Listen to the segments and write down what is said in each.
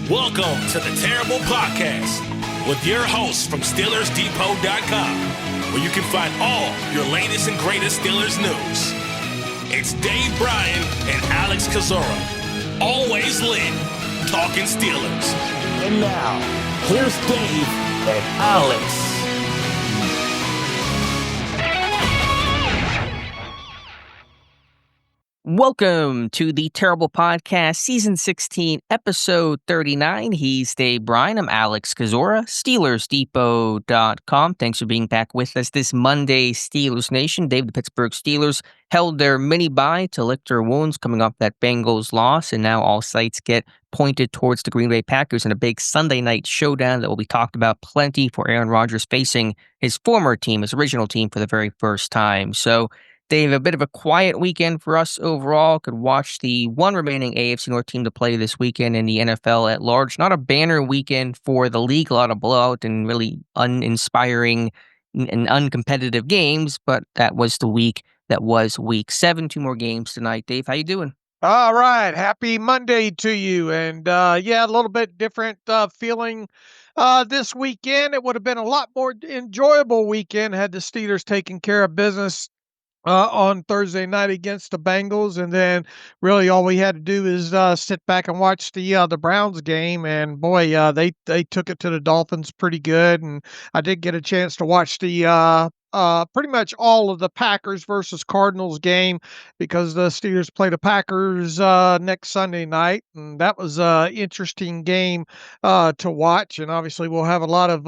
Welcome to the Terrible Podcast with your hosts from SteelersDepot.com, where you can find all your latest and greatest Steelers news. It's Dave Bryan and Alex Kozora, always lit, talking Steelers. And now, here's Dave and Alex. Welcome to the Terrible Podcast, Season 16, Episode 39. He's Dave Bryan. I'm Alex Kozora, SteelersDepot.com. Thanks for being back with us this Monday, Steelers Nation. Dave, the Pittsburgh Steelers held their mini-bye to lick their wounds coming off that Bengals loss, and now all sights get pointed towards the Green Bay Packers in a big Sunday night showdown that will be talked about plenty for Aaron Rodgers facing his former team, his original team, for the very first time. So, Dave, a bit of a quiet weekend for us overall. Could watch the one remaining AFC North team to play this weekend in the NFL at large. Not a banner weekend for the league, a lot of blowout and really uninspiring and uncompetitive games, but that was the week that was week 7. 2 more games tonight. Dave, how you doing? All right. Happy Monday to you. And a little bit different feeling this weekend. It would have been a lot more enjoyable weekend had the Steelers taken care of business on Thursday night against the Bengals, and then really all we had to do is sit back and watch the Browns game. And boy, they took it to the Dolphins pretty good. And I did get a chance to watch the pretty much all of the Packers versus Cardinals game because the Steelers play the Packers next Sunday night, and that was an interesting game to watch. And obviously, we'll have a lot of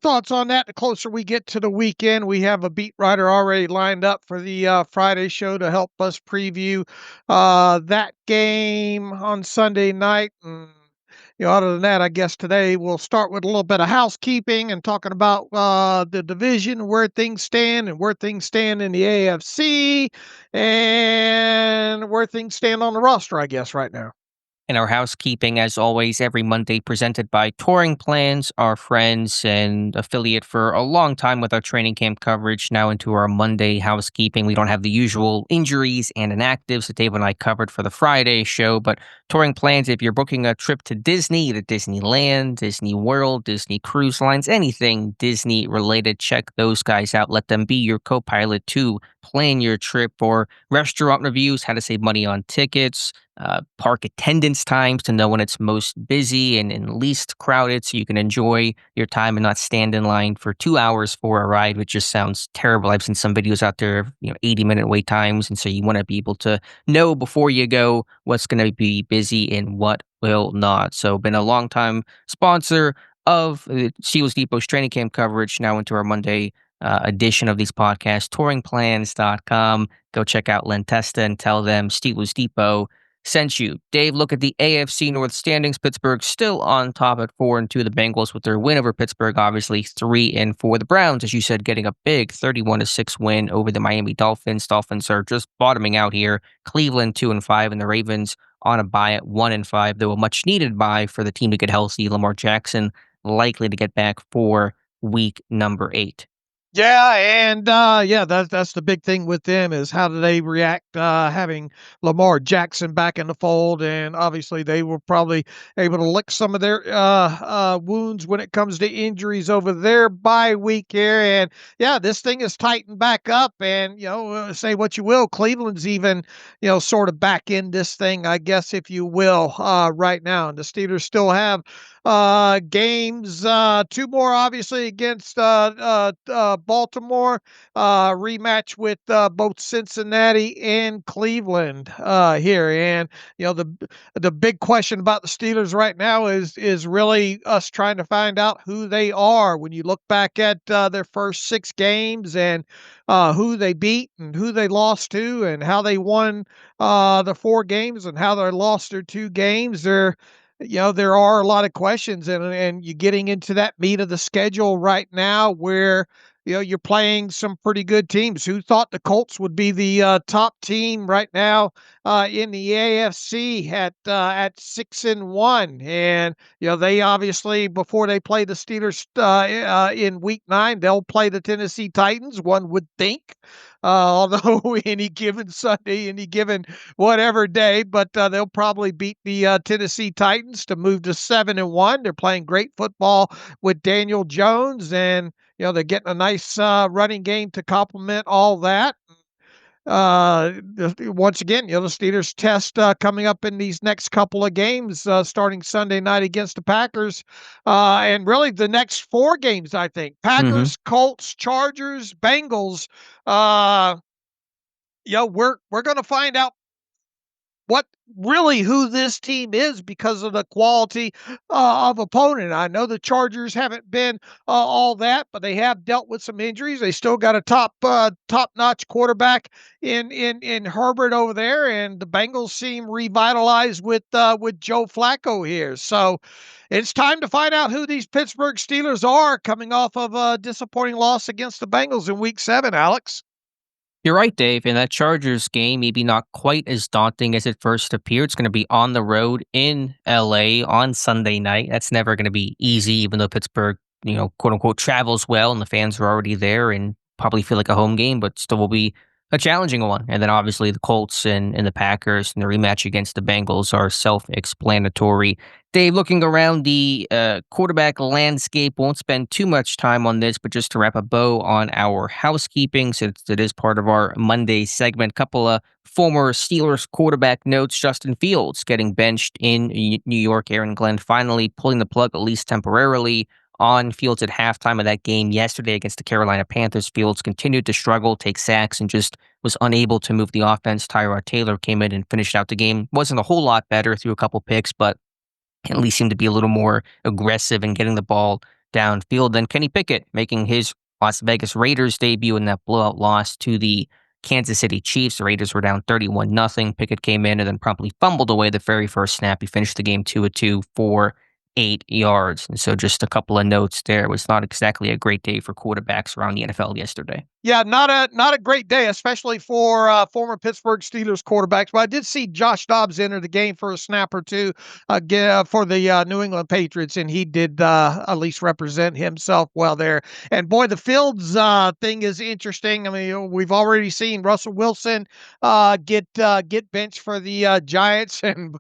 thoughts on that. The closer we get to the weekend, we have a beat writer already lined up for the Friday show to help us preview that game on Sunday night. And other than that, I guess today we'll start with a little bit of housekeeping and talking about the division, where things stand in the AFC, and where things stand on the roster, I guess, right now. And our housekeeping, as always, every Monday presented by Touring Plans, our friends and affiliate for a long time with our training camp coverage. Now into our Monday housekeeping. We don't have the usual injuries and inactives that Dave and I covered for the Friday show, but Touring Plans, if you're booking a trip to Disney, to Disneyland, Disney World, Disney Cruise Lines, anything Disney related, check those guys out. Let them be your co-pilot to plan your trip, or restaurant reviews, how to save money on tickets, park attendance times to know when it's most busy and least crowded so you can enjoy your time and not stand in line for 2 hours for a ride, which just sounds terrible. I've seen some videos out there of 80-minute wait times, and so you want to be able to know before you go what's going to be busy and what will not. So been a long time sponsor of Steelers Depot's training camp coverage. Now into our Monday edition of these podcasts, touringplans.com. Go check out Len Testa and tell them Steelers Depot sent you. Dave, look at the AFC North standings. Pittsburgh still on top at 4-2. The Bengals with their win over Pittsburgh, obviously 3-4. The Browns, as you said, getting a big 31-6 win over the Miami Dolphins. Dolphins are just bottoming out here. Cleveland 2-5, and the Ravens on a bye at 1-5. Though a much needed bye for the team to get healthy. Lamar Jackson likely to get back for week number 8. Yeah, and that's the big thing with them is how do they react having Lamar Jackson back in the fold, and obviously they were probably able to lick some of their wounds when it comes to injuries over their bye week here, and this thing is tightened back up, and say what you will, Cleveland's even sort of back in this thing, I guess, if you will, right now, and the Steelers still have games, 2 more obviously against Baltimore, rematch with both Cincinnati and Cleveland here. And the big question about the Steelers right now is really us trying to find out who they are. When you look back at their first 6 games and who they beat and who they lost to and how they won the 4 games and how they lost their 2 games, there are a lot of questions, and you're getting into that meat of the schedule right now where you're playing some pretty good teams. Who thought the Colts would be the top team right now in the AFC at 6-1? And they obviously, before they play the Steelers in Week 9, they'll play the Tennessee Titans. One would think, although any given Sunday, any given whatever day, but they'll probably beat the Tennessee Titans to move to 7-1. They're playing great football with Daniel Jones, and they're getting a nice running game to complement all that. Once again, the Steelers test coming up in these next couple of games, starting Sunday night against the Packers, and really the next 4 games, I think. Packers, Colts, Chargers, Bengals. We're going to find out who this team is because of the quality of opponent. I know the Chargers haven't been all that, but they have dealt with some injuries. They still got a top-notch quarterback in Herbert over there, and the Bengals seem revitalized with Joe Flacco here. So it's time to find out who these Pittsburgh Steelers are, coming off of a disappointing loss against the Bengals in Week 7, Alex. You're right, Dave. And that Chargers game, maybe not quite as daunting as it first appeared. It's going to be on the road in LA on Sunday night. That's never going to be easy, even though Pittsburgh, quote unquote, travels well and the fans are already there and probably feel like a home game, but still will be a challenging one. And then obviously the Colts and the Packers and the rematch against the Bengals are self-explanatory. Dave, looking around the quarterback landscape, won't spend too much time on this, but just to wrap a bow on our housekeeping, since it is part of our Monday segment, couple of former Steelers quarterback notes. Justin Fields getting benched in New York. Aaron Glenn finally pulling the plug, at least temporarily, on Fields at halftime of that game yesterday against the Carolina Panthers. Fields continued to struggle, take sacks, and just was unable to move the offense. Tyrod Taylor came in and finished out the game. Wasn't a whole lot better, threw a couple picks, but at least seemed to be a little more aggressive in getting the ball downfield. Then Kenny Pickett making his Las Vegas Raiders debut in that blowout loss to the Kansas City Chiefs. The Raiders were down 31-0. Pickett came in and then promptly fumbled away the very first snap. He finished the game 2-2 for 8 yards. And so just a couple of notes there. It was not exactly a great day for quarterbacks around the NFL yesterday. Yeah, not a great day, especially for former Pittsburgh Steelers quarterbacks. But I did see Josh Dobbs enter the game for a snap or two for the New England Patriots, and he did at least represent himself well there. And boy, the Fields thing is interesting. I mean, we've already seen Russell Wilson get benched for the Giants, and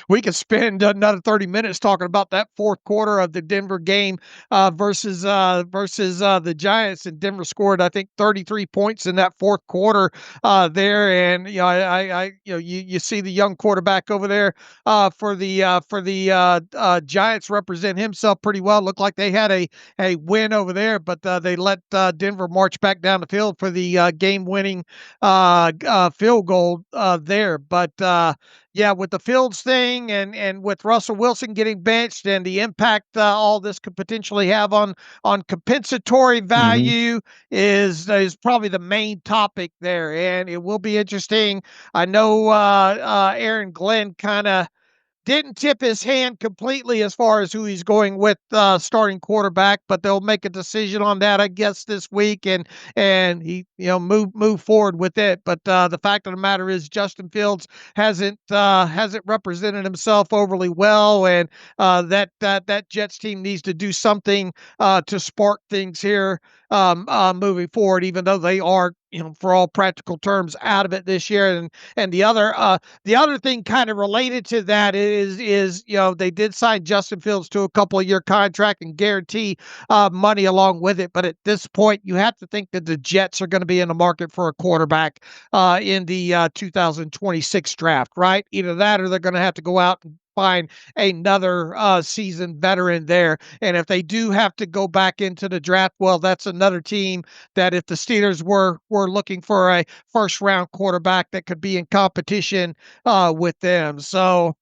we could spend another 30 minutes talking about that fourth quarter of the Denver game versus the Giants. And Denver scored, I think, 33 points in that fourth quarter there. And you see the young quarterback over there for the Giants represent himself pretty well. Looked like they had a win over there, but they let Denver march back down the field for the game-winning field goal there. But yeah, with the Fields thing and with Russell Wilson getting benched and the impact all this could potentially have on compensatory value is probably the main topic there. And it will be interesting. I know Aaron Glenn kind of didn't tip his hand completely as far as who he's going with starting quarterback, but they'll make a decision on that, I guess, this week and he move forward with it. But the fact of the matter is Justin Fields hasn't represented himself overly well, and that Jets team needs to do something to spark things here moving forward, even though they are, for all practical terms, out of it this year. And the other thing kind of related to that is they did sign Justin Fields to a couple of year contract and guarantee money along with it. But at this point, you have to think that the Jets are going to be in the market for a quarterback in the 2026 draft, right? Either that or they're going to have to go out and find another seasoned veteran there. And if they do have to go back into the draft, well, that's another team that if the Steelers were looking for a first round quarterback that could be in competition with them. So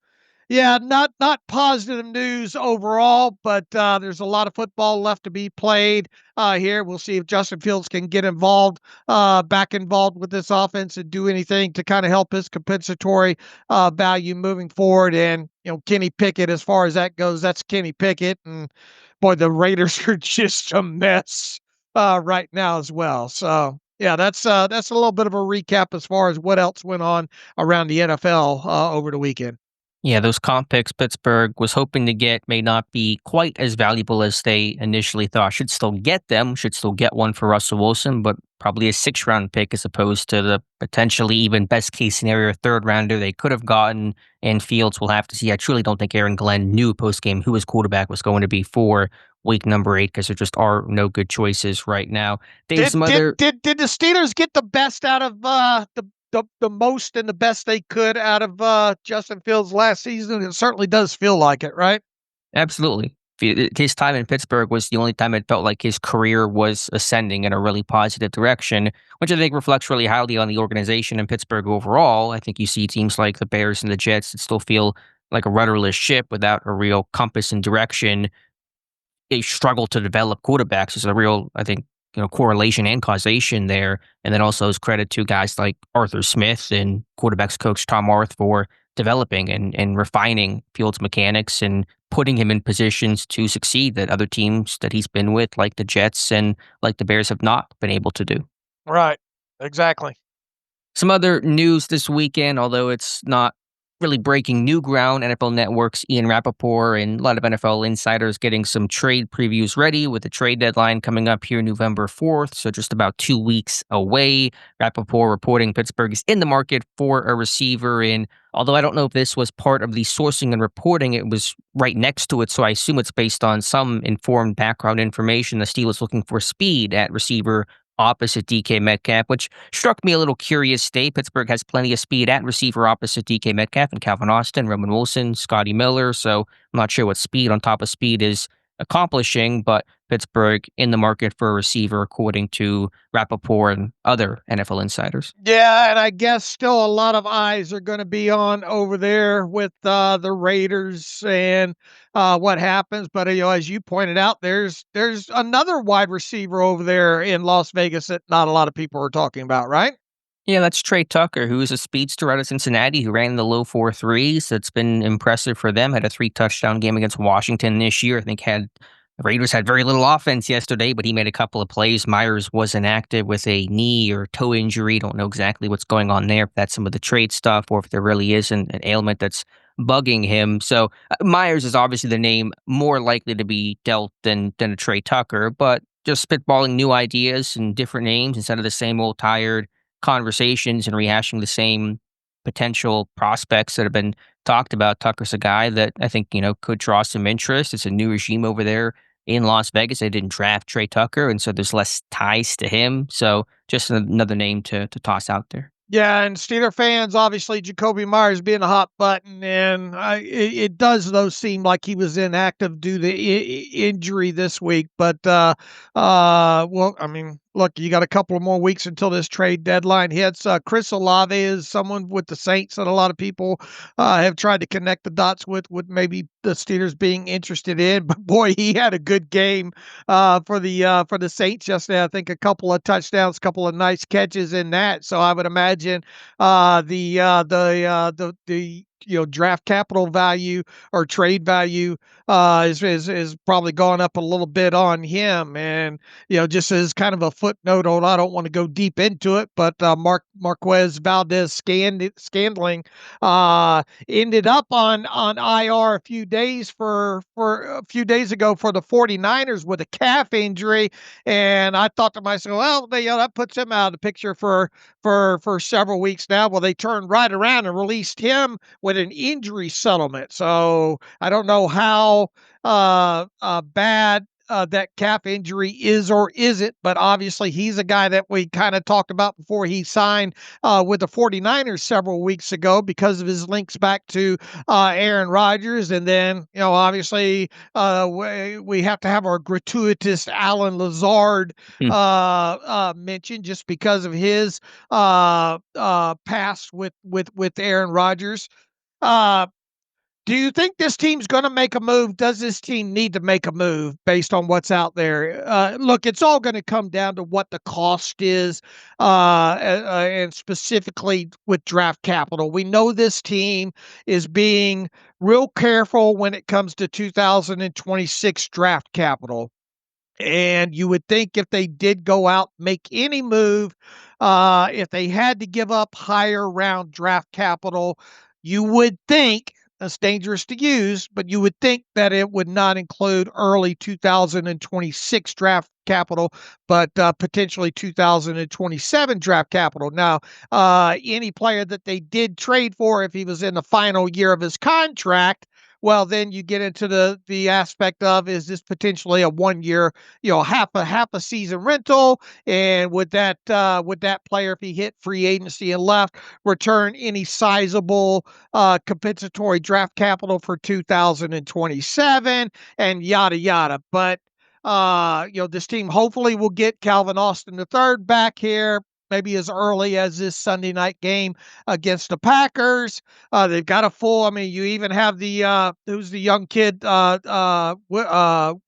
yeah, not positive news overall, but there's a lot of football left to be played here. We'll see if Justin Fields can get back involved with this offense and do anything to kind of help his compensatory value moving forward. And Kenny Pickett, as far as that goes, that's Kenny Pickett. And boy, the Raiders are just a mess. right now as well. So yeah, that's a little bit of a recap as far as what else went on around the NFL over the weekend. Yeah, those comp picks Pittsburgh was hoping to get may not be quite as valuable as they initially thought. Should still get them, should still get one for Russell Wilson, but probably a 6th round pick as opposed to the potentially even best case scenario 3rd rounder they could have gotten. And Fields will have to see. I truly don't think Aaron Glenn knew post game who his quarterback was going to be for week number 8 because there just are no good choices right now. Dave, Did some other did the Steelers get the best out of the most and the best they could out of Justin Fields last season? It certainly does feel like it, right? Absolutely. His time in Pittsburgh was the only time it felt like his career was ascending in a really positive direction, which I think reflects really highly on the organization in Pittsburgh overall. I think you see teams like the Bears and the Jets that still feel like a rudderless ship without a real compass and direction. They struggle to develop quarterbacks. There's a real, I think, correlation and causation there. And then also as credit to guys like Arthur Smith and quarterbacks coach Tom Arth for developing and refining Fields' mechanics and putting him in positions to succeed that other teams that he's been with, like the Jets and like the Bears, have not been able to do. Right. Exactly. Some other news this weekend, although it's not really breaking new ground. NFL Network's Ian Rappaport and a lot of NFL insiders getting some trade previews ready with the trade deadline coming up here November 4th, so just about 2 weeks away. Rappaport reporting Pittsburgh is in the market for a receiver, and although I don't know if this was part of the sourcing and reporting, it was right next to it, so I assume it's based on some informed background information. The Steelers looking for speed at receiver opposite DK Metcalf, which struck me a little curious. Pittsburgh has plenty of speed at receiver opposite DK Metcalf and Calvin Austin, Roman Wilson, Scotty Miller. So I'm not sure what speed on top of speed is accomplishing, but Pittsburgh in the market for a receiver, according to Rappaport and other NFL insiders. Yeah, and I guess still a lot of eyes are going to be on over there with the Raiders and what happens. But as you pointed out, there's another wide receiver over there in Las Vegas that not a lot of people are talking about, right? Yeah, that's Trey Tucker, who's a speedster out of Cincinnati who ran the low 4.3s. It's been impressive for them. Had a 3-touchdown game against Washington this year. I think the Raiders had very little offense yesterday, but he made a couple of plays. Myers was inactive with a knee or toe injury. Don't know exactly what's going on there, if that's some of the trade stuff or if there really is an ailment that's bugging him. So Myers is obviously the name more likely to be dealt than a Trey Tucker, but just spitballing new ideas and different names instead of the same old tired conversations and rehashing the same potential prospects that have been talked about. Tucker's a guy that I think, could draw some interest. It's a new regime over there in Las Vegas. They didn't draft Trey Tucker, and so there's less ties to him. So just another name to toss out there. Yeah, and Steeler fans, obviously, Jacoby Myers being a hot button, and it does, though, seem like he was inactive due to injury this week. But, well, I mean, look, you got a couple of more weeks until this trade deadline hits. Chris Olave is someone with the Saints that a lot of people have tried to connect the dots with maybe the Steelers being interested in. But, boy, he had a good game for the Saints yesterday. I think a couple of touchdowns, couple of nice catches in that. So I would imagine the draft capital value or trade value is probably gone up a little bit on him. And just as kind of a footnote, I don't want to go deep into it, but Marquez Valdez Scandling ended up on IR a few days ago for the 49ers with a calf injury. And I thought to myself, well, that puts him out of the picture for several weeks now. Well, they turned right around and released him with an injury settlement. So I don't know how bad that calf injury is or isn't, but obviously he's a guy that we kind of talked about before he signed with the 49ers several weeks ago because of his links back to Aaron Rodgers. And then, obviously we have to have our gratuitous Alan Lazard mention just because of his past with Aaron Rodgers. Do you think this team's going to make a move? Does this team need to make a move based on what's out there? Look, it's all going to come down to what the cost is, and specifically with draft capital. We know this team is being real careful when it comes to 2026 draft capital. And you would think if they did go out, make any move, if they had to give up higher round draft capital, you would think that's dangerous to use, but you would think that it would not include early 2026 draft capital, but potentially 2027 draft capital. Now, any player that they did trade for, if he was in the final year of his contract, well, then you get into the aspect of, is this potentially a 1 year, half a season rental, and would that player, if he hit free agency and left, return any sizable compensatory draft capital for 2027, and yada yada. But this team hopefully will get Calvin Austin III back here, maybe as early as this Sunday night game against the Packers. They've got a full. I mean, you even have the who's the young kid,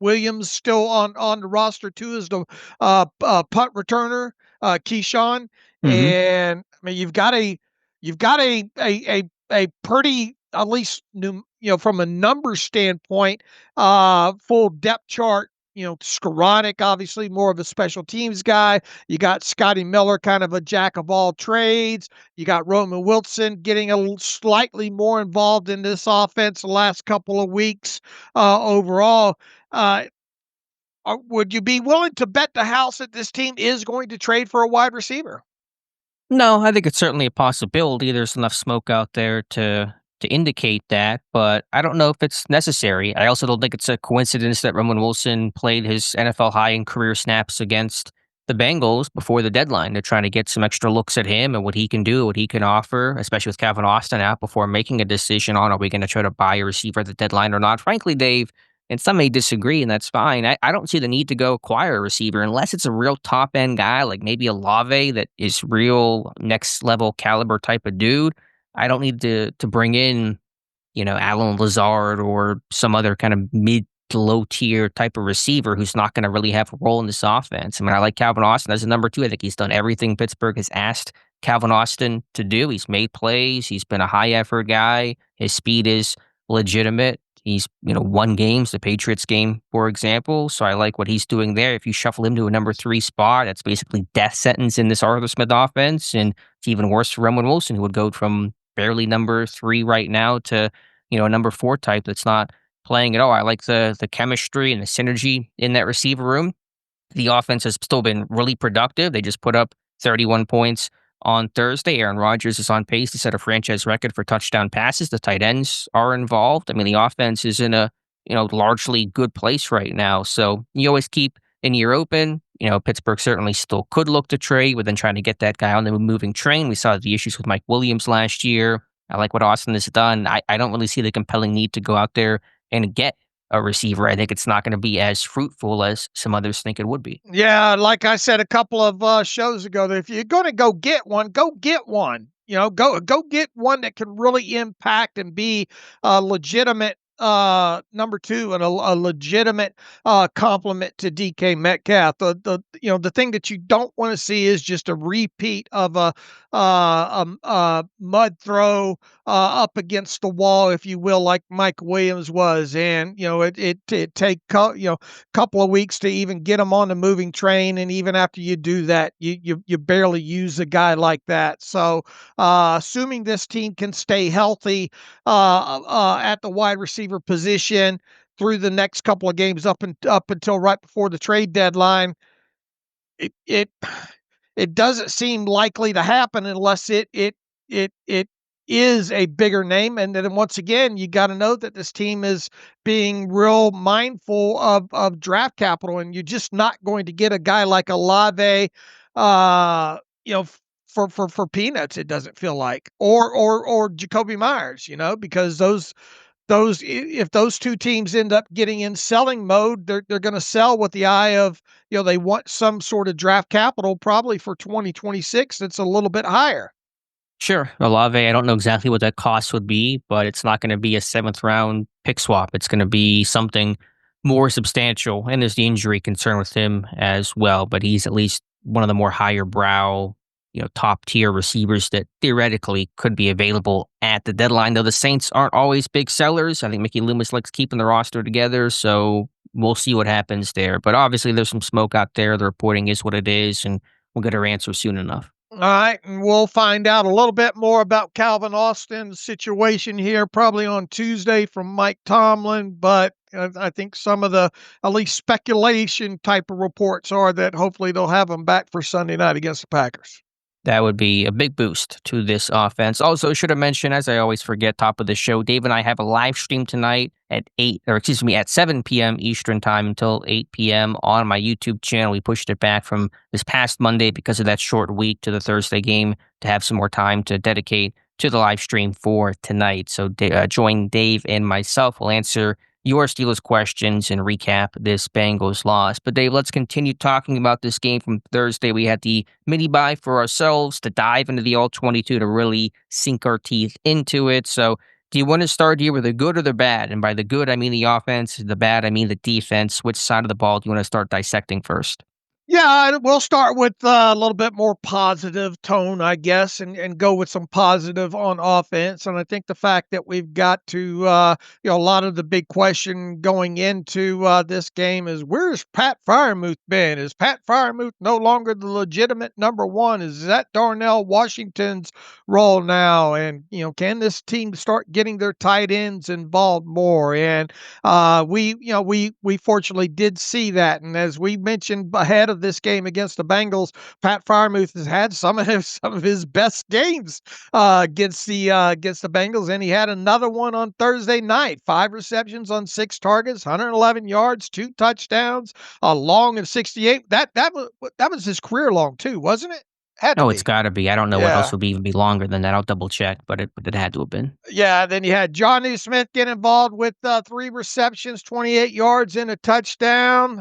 Williams, still on the roster too, as the punt returner, Keyshawn. And I mean, you've got a pretty, at least from a number standpoint, full depth chart. Skoranek, obviously more of a special teams guy. You got Scotty Miller, kind of a jack of all trades. You got Roman Wilson getting slightly more involved in this offense the last couple of weeks. Overall, would you be willing to bet the house that this team is going to trade for a wide receiver? No, I think it's certainly a possibility. There's enough smoke out there to indicate that, but I don't know if it's necessary. I also don't think it's a coincidence that Roman Wilson played his NFL high in career snaps against the Bengals before the deadline. They're trying to get some extra looks at him and what he can do, what he can offer, especially with Calvin Austin out, before making a decision on, are we going to try to buy a receiver at the deadline or not. Frankly, Dave, and some may disagree, and that's fine. I don't see the need to go acquire a receiver unless it's a real top end guy, like maybe a Olave that is real next level caliber type of dude. I don't need to bring in, Alan Lazard or some other kind of mid to low tier type of receiver who's not going to really have a role in this offense. I mean, I like Calvin Austin as a number two. I think he's done everything Pittsburgh has asked Calvin Austin to do. He's made plays. He's been a high effort guy. His speed is legitimate. He's, won games, the Patriots game, for example. So I like what he's doing there. If you shuffle him to a number three spot, that's basically death sentence in this Arthur Smith offense. And it's even worse for Roman Wilson, who would go from barely number three right now to, a number four type that's not playing at all. I like the chemistry and the synergy in that receiver room. The offense has still been really productive. They just put up 31 points on Thursday. Aaron Rodgers is on pace to set a franchise record for touchdown passes. The tight ends are involved. I mean, the offense is in a, largely good place right now. So you always keep an ear open. Pittsburgh certainly still could look to trade, but then trying to get that guy on the moving train. We saw the issues with Mike Williams last year. I like what Austin has done. I don't really see the compelling need to go out there and get a receiver. I think it's not going to be as fruitful as some others think it would be. Yeah, like I said a couple of shows ago, that if you're going to go get one, go get one. Go get one that can really impact and be a legitimate number two and a legitimate complement to DK Metcalf. The thing that you don't want to see is just a repeat of a mud throw up against the wall, if you will, like Mike Williams was. And it take couple of weeks to even get him on the moving train, and even after you do that, you barely use a guy like that. So assuming this team can stay healthy at the wide receiver position through the next couple of games up until right before the trade deadline, it doesn't seem likely to happen unless it is a bigger name. And then once again, you got to know that this team is being real mindful of draft capital, and you're just not going to get a guy like Olave, for peanuts. It doesn't feel like, or Jacoby Myers, because those if those two teams end up getting in selling mode, they're going to sell with the eye of, they want some sort of draft capital probably for 2026 that's a little bit higher. Sure. Olave, I don't know exactly what that cost would be, but it's not going to be a seventh round pick swap. It's going to be something more substantial. And there's the injury concern with him as well, but he's at least one of the more higher brow, top tier receivers that theoretically could be available at the deadline. Though the Saints aren't always big sellers. I think Mickey Loomis likes keeping the roster together. So we'll see what happens there. But obviously, there's some smoke out there. The reporting is what it is, and we'll get our answer soon enough. All right, and we'll find out a little bit more about Calvin Austin's situation here probably on Tuesday from Mike Tomlin, but I think some of the at least speculation type of reports are that hopefully they'll have him back for Sunday night against the Packers. That would be a big boost to this offense. Also, should have mentioned, as I always forget, top of the show, Dave and I have a live stream tonight at at 7 p.m. Eastern time until 8 p.m. on my YouTube channel. We pushed it back from this past Monday because of that short week to the Thursday game to have some more time to dedicate to the live stream for tonight. So join Dave and myself. We'll answer your Steelers questions and recap this Bengals loss. But Dave, let's continue talking about this game from Thursday. We had the mini bye for ourselves to dive into the All-22 to really sink our teeth into it. So do you want to start here with the good or the bad? And by the good, I mean the offense. The bad, I mean the defense. Which side of the ball do you want to start dissecting first? Yeah, we'll start with a little bit more positive tone, I guess, and go with some positive on offense. And I think the fact that we've got to, a lot of the big question going into this game is where's Pat Freiermuth been? Is Pat Freiermuth no longer the legitimate number one? Is that Darnell Washington's role now? And, can this team start getting their tight ends involved more? And we fortunately did see that. And as we mentioned ahead of this game against the Bengals, Pat Freiermuth has had some of his best games against the Bengals, and he had another one on Thursday night. 5 receptions on 6 targets, 111 yards, 2 touchdowns, a long of 68. That was his career long too, wasn't it? Had to Oh, be. it's got to be. I don't know what else would even be longer than that. I'll double check, but it had to have been. Yeah, then you had Johnny Smith get involved with 3 receptions, 28 yards, and a touchdown.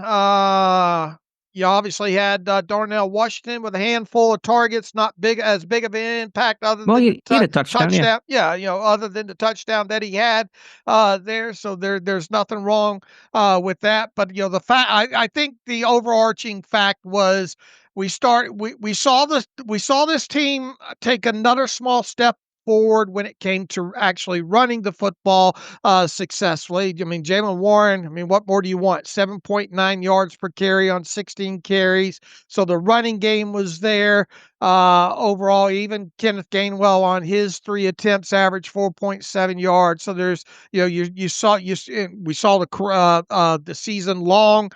You obviously had Darnell Washington with a handful of targets, not as big of an impact other Well, than he had a touchdown. Yeah, other than the touchdown that he had there. So there's nothing wrong with that. But the fact I think the overarching fact was we saw this team take another small step forward when it came to actually running the football successfully. I mean, Jaylen Warren, what more do you want? 7.9 yards per carry on 16 carries. So the running game was there. Overall, even Kenneth Gainwell on his 3 attempts averaged 4.7 yards. So there's, we saw the season long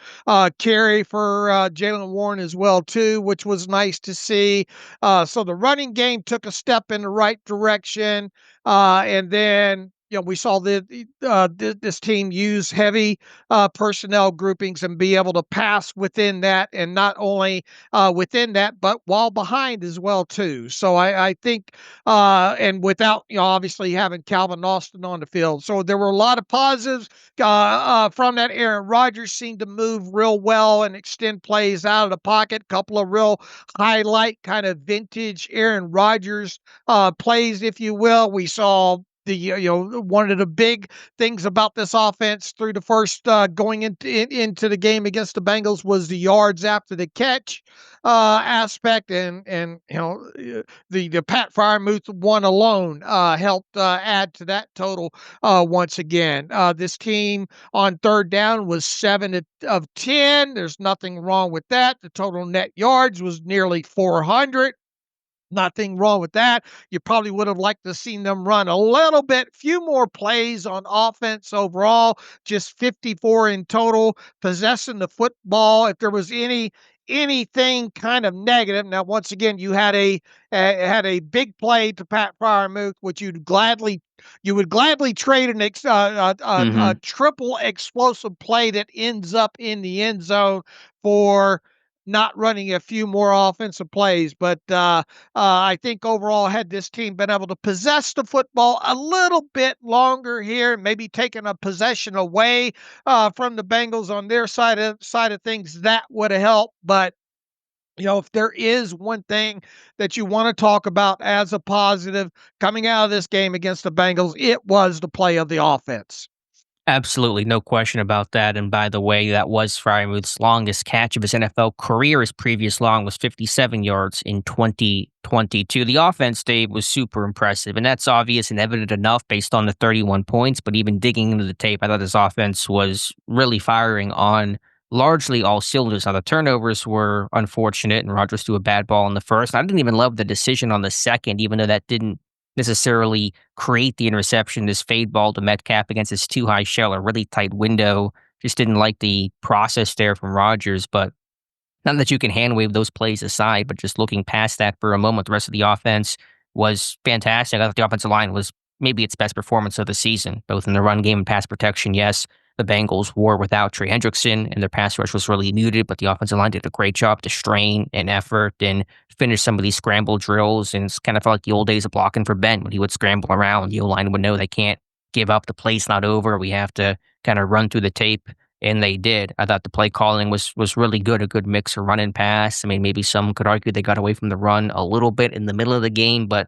carry for Jaylen Warren as well too, which was nice to see. So the running game took a step in the right direction, and then we saw this team use heavy personnel groupings and be able to pass within that, and not only within that, but while behind as well too. So I think, and without obviously having Calvin Austin on the field, so there were a lot of positives from that. Aaron Rodgers seemed to move real well and extend plays out of the pocket. Couple of real highlight kind of vintage Aaron Rodgers plays, if you will. We saw one of the big things about this offense through the first going into the game against the Bengals was the yards after the catch aspect, and the Pat Freiermuth one alone helped add to that total once again. This team on third down was 7 of 10. There's nothing wrong with that. The total net yards was nearly 400. Nothing wrong with that. You probably would have liked to seen them run a little bit, few more plays on offense overall, just 54 in total, possessing the football. If there was anything kind of negative, now once again, you had a big play to Pat Freiermuth, which you would gladly trade a triple explosive play that ends up in the end zone for not running a few more offensive plays. But I think overall, had this team been able to possess the football a little bit longer here, maybe taking a possession away from the Bengals on their side of things, that would have helped. But if there is one thing that you want to talk about as a positive coming out of this game against the Bengals, it was the play of the offense. Absolutely, no question about that. And by the way, that was Fryermuth's longest catch of his NFL career. His previous long was 57 yards in 2022. The offense, Dave, was super impressive, and that's obvious and evident enough based on the 31 points. But even digging into the tape, I thought his offense was really firing on largely all cylinders. Now, the turnovers were unfortunate, and Rodgers threw a bad ball in the first. I didn't even love the decision on the second, even though that didn't necessarily create the interception. This fade ball to Metcalf against this too high shell, a really tight window. Just didn't like the process there from Rodgers. But not that you can hand wave those plays aside, but just looking past that for a moment, the rest of the offense was fantastic. I thought the offensive line was maybe its best performance of the season, both in the run game and pass protection. Yes, the Bengals were without Trey Hendrickson, and their pass rush was really muted, but the offensive line did a great job to strain and effort and finish some of these scramble drills. And it's kind of felt like the old days of blocking for Ben when he would scramble around. The O-line would know they can't give up. The play's not over. We have to kind of run through the tape, and they did. I thought the play calling was really good, a good mix of run and pass. I mean, maybe some could argue they got away from the run a little bit in the middle of the game, but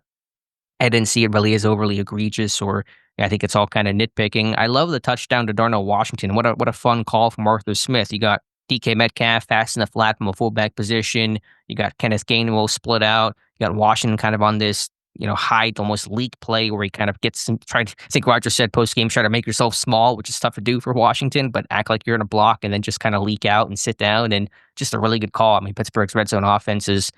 I didn't see it really as overly egregious, or I think it's all kind of nitpicking. I love the touchdown to Darnell Washington. What a fun call from Arthur Smith. You got DK Metcalf fast enough flat from a fullback position. You got Kenneth Gainwell split out. You got Washington kind of on this, hide, almost leak play where he kind of gets some, I think Roger said post game, try to make yourself small, which is tough to do for Washington, but act like you're in a block and then just kind of leak out and sit down. And just a really good call. I mean, Pittsburgh's red zone offense is,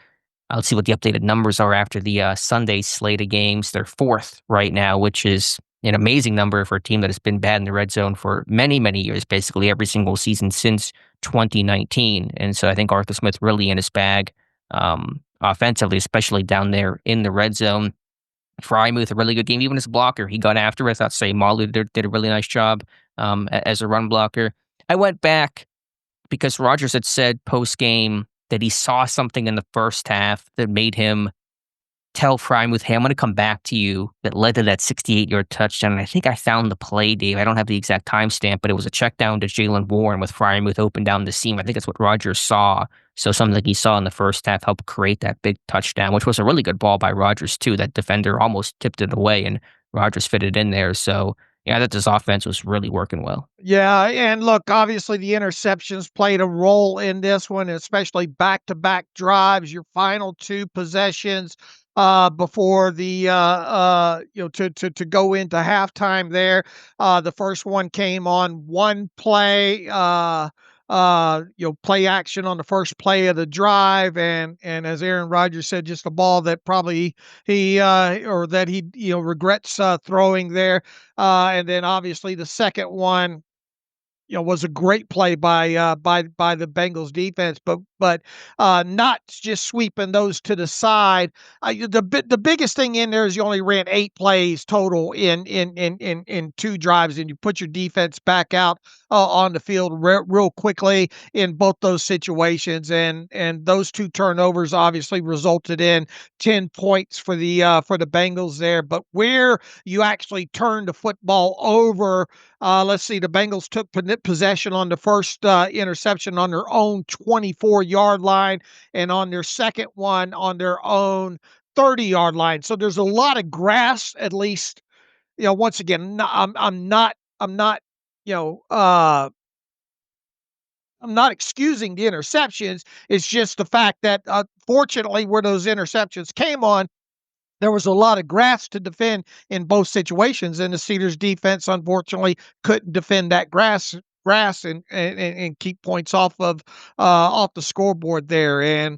let's see what the updated numbers are after the Sunday slate of games. They're fourth right now, which is an amazing number for a team that has been bad in the red zone for many, many years, basically every single season since 2019. And so I think Arthur Smith really in his bag offensively, especially down there in the red zone. Frymuth, a really good game, even as a blocker. He got after it. I thought Say Malu did a really nice job as a run blocker. I went back because Rodgers had said post-game that he saw something in the first half that made him tell Frymuth, hey, I'm going to come back to you, that led to that 68-yard touchdown. And I think I found the play, Dave. I don't have the exact timestamp, but it was a check down to Jalen Warren with Frymuth open down the seam. I think that's what Rodgers saw. So something like he saw in the first half helped create that big touchdown, which was a really good ball by Rodgers, too. That defender almost tipped it away, and Rodgers fitted in there. So yeah, that this offense was really working well. Yeah, and look, obviously the interceptions played a role in this one, especially back-to-back drives, your final two possessions before the to go into halftime there. The first one came on one play, play action on the first play of the drive, and as Aaron Rodgers said, just a ball that probably he regrets throwing there. And then obviously the second one, was a great play by the Bengals defense, but not just sweeping those to the side. The biggest thing in there is you only ran 8 plays total in 2 drives, and you put your defense back out on the field real quickly in both those situations, and those 2 turnovers obviously resulted in 10 points for the Bengals there. But where you actually turned the football over, let's see, the Bengals took possession on the first interception on their own 24-yard line, and on their second one on their own 30-yard line. So there's a lot of grass, at least. Once again, I'm not, I'm not excusing the interceptions. It's just the fact that, fortunately, where those interceptions came on, there was a lot of grass to defend in both situations, and the Steelers defense unfortunately couldn't defend that grass and keep points off the scoreboard there. And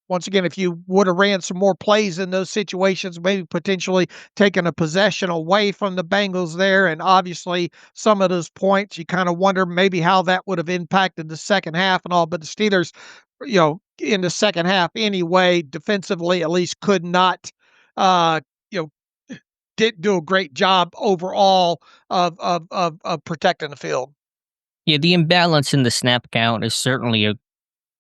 once again, if you would have ran some more plays in those situations, maybe potentially taking a possession away from the Bengals there, and obviously some of those points, you kind of wonder maybe how that would have impacted the second half and all. But the Steelers, in the second half anyway, defensively at least could not, didn't do a great job overall of protecting the field. Yeah, the imbalance in the snap count is certainly a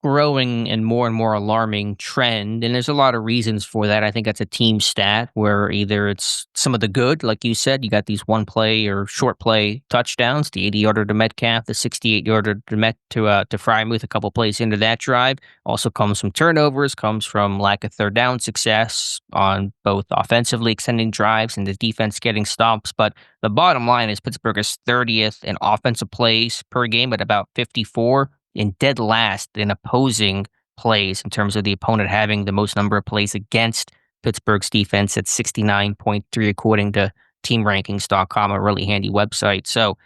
growing and more alarming trend, and there's a lot of reasons for that. I think that's a team stat where either it's some of the good, like you said, you got these one play or short play touchdowns, the 80-yarder to Metcalf, the 68-yarder to Frymouth, a couple plays into that drive. Also comes from turnovers, comes from lack of third down success on both offensively extending drives and the defense getting stops. But the bottom line is Pittsburgh is 30th in offensive plays per game at about 54, and dead last in opposing plays in terms of the opponent having the most number of plays against Pittsburgh's defense at 69.3, according to teamrankings.com, a really handy website. So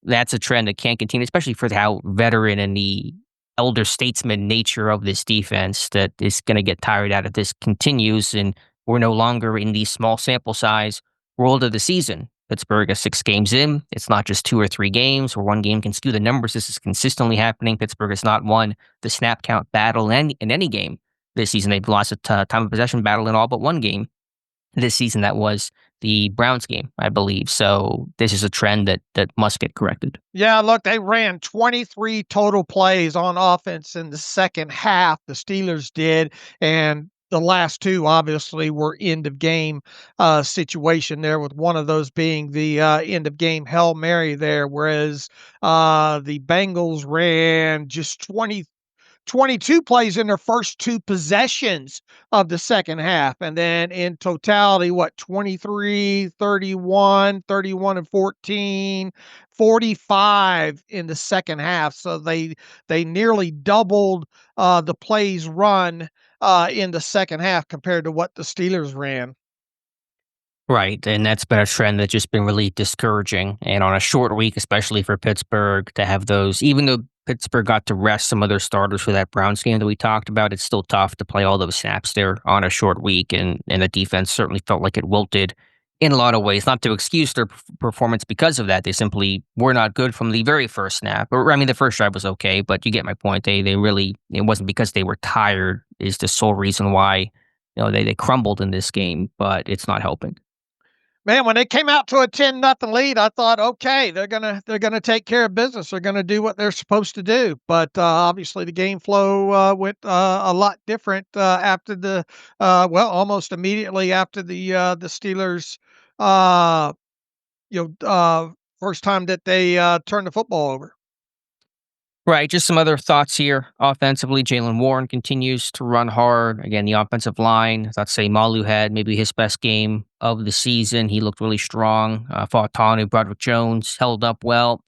that's a trend that can't continue, especially for how veteran and the elder statesman nature of this defense that is going to get tired out if this continues. And we're no longer in the small sample size world of the season. Pittsburgh is 6 games in. It's not just 2 or 3 games where one game can skew the numbers. This is consistently happening. Pittsburgh has not won the snap count battle in any game this season. They've lost a time of possession battle in all but one game this season. That was the Browns game, I believe. So this is a trend that must get corrected. Yeah, look, they ran 23 total plays on offense in the second half. The Steelers did, and the last 2 obviously were end of game situation there, with one of those being the end of game Hail Mary there, whereas the Bengals ran just 22 plays in their first 2 possessions of the second half. And then in totality, 23, 31, 31 and 14, 45 in the second half. So they nearly doubled the plays run in the second half compared to what the Steelers ran. Right, and that's been a trend that's just been really discouraging. And on a short week, especially for Pittsburgh, to have those, even though Pittsburgh got to rest some of their starters for that Browns game that we talked about, it's still tough to play all those snaps there on a short week. And the defense certainly felt like it wilted in a lot of ways. Not to excuse their performance because of that. They simply were not good from the very first snap. Or, I mean, the first drive was okay, but you get my point. They really, it wasn't because they were tired is the sole reason why they crumbled in this game, but it's not helping. Man, when they came out to a 10-0 lead, I thought, okay, they're gonna take care of business. They're gonna do what they're supposed to do. But obviously, the game flow went a lot different after the almost immediately after the Steelers, first time that they turned the football over. Right. Just some other thoughts here. Offensively, Jalen Warren continues to run hard. Again, the offensive line, I thought Malu had maybe his best game of the season. He looked really strong. Fautanu, Broderick Jones held up well.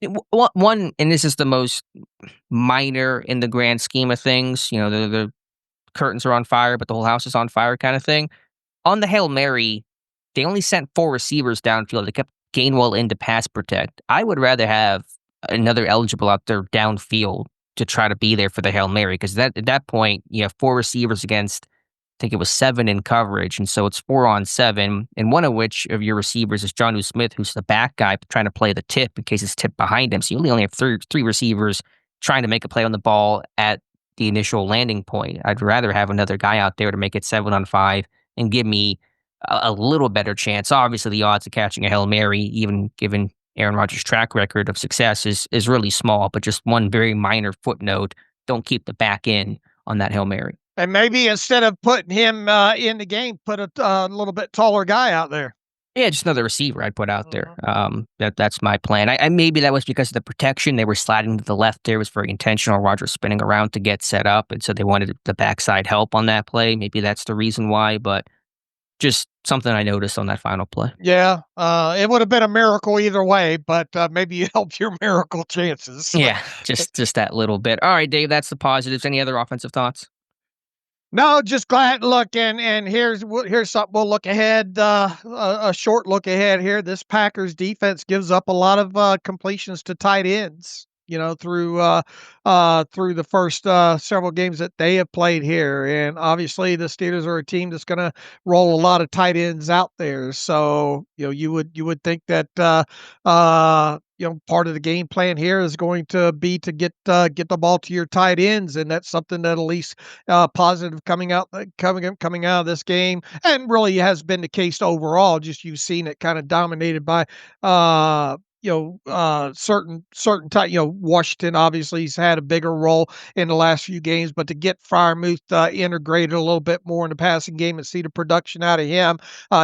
One, and this is the most minor in the grand scheme of things. The curtains are on fire, but the whole house is on fire kind of thing. On the Hail Mary, they only sent 4 receivers downfield. They kept Gainwell in to pass protect. I would rather have another eligible out there downfield to try to be there for the Hail Mary, because at that point you have 4 receivers against, I think it was 7 in coverage, and so it's 4 on 7, and one of which of your receivers is Jonnu Smith, who's the back guy trying to play the tip in case it's tipped behind him. So you only have three receivers trying to make a play on the ball at the initial landing point. I'd rather have another guy out there to make it 7 on 5 and give me a little better chance. Obviously, the odds of catching a Hail Mary, even given Aaron Rodgers' track record of success, is really small, but just one very minor footnote: don't keep the back in on that Hail Mary. And maybe instead of putting him in the game, put a little bit taller guy out there. Yeah, just another receiver I'd put out there. That's my plan. I maybe that was because of the protection. They were sliding to the left there. It was very intentional. Rodgers spinning around to get set up, and so they wanted the backside help on that play. Maybe that's the reason why, but just something I noticed on that final play. Yeah, it would have been a miracle either way, but maybe you helped your miracle chances. Yeah, just that little bit. All right, Dave, that's the positives. Any other offensive thoughts? No, just glad. Look, and here's something we'll look ahead. A short look ahead here. This Packers defense gives up a lot of completions to tight ends. Through the first several games that they have played here, and obviously the Steelers are a team that's going to roll a lot of tight ends out there. So you would think that part of the game plan here is going to be to get the ball to your tight ends, and that's something that at least positive coming out of this game, and really has been the case overall. Just you've seen it kind of dominated by certain type. Washington obviously he's had a bigger role in the last few games, but to get Freiermuth integrated a little bit more in the passing game and see the production out of him,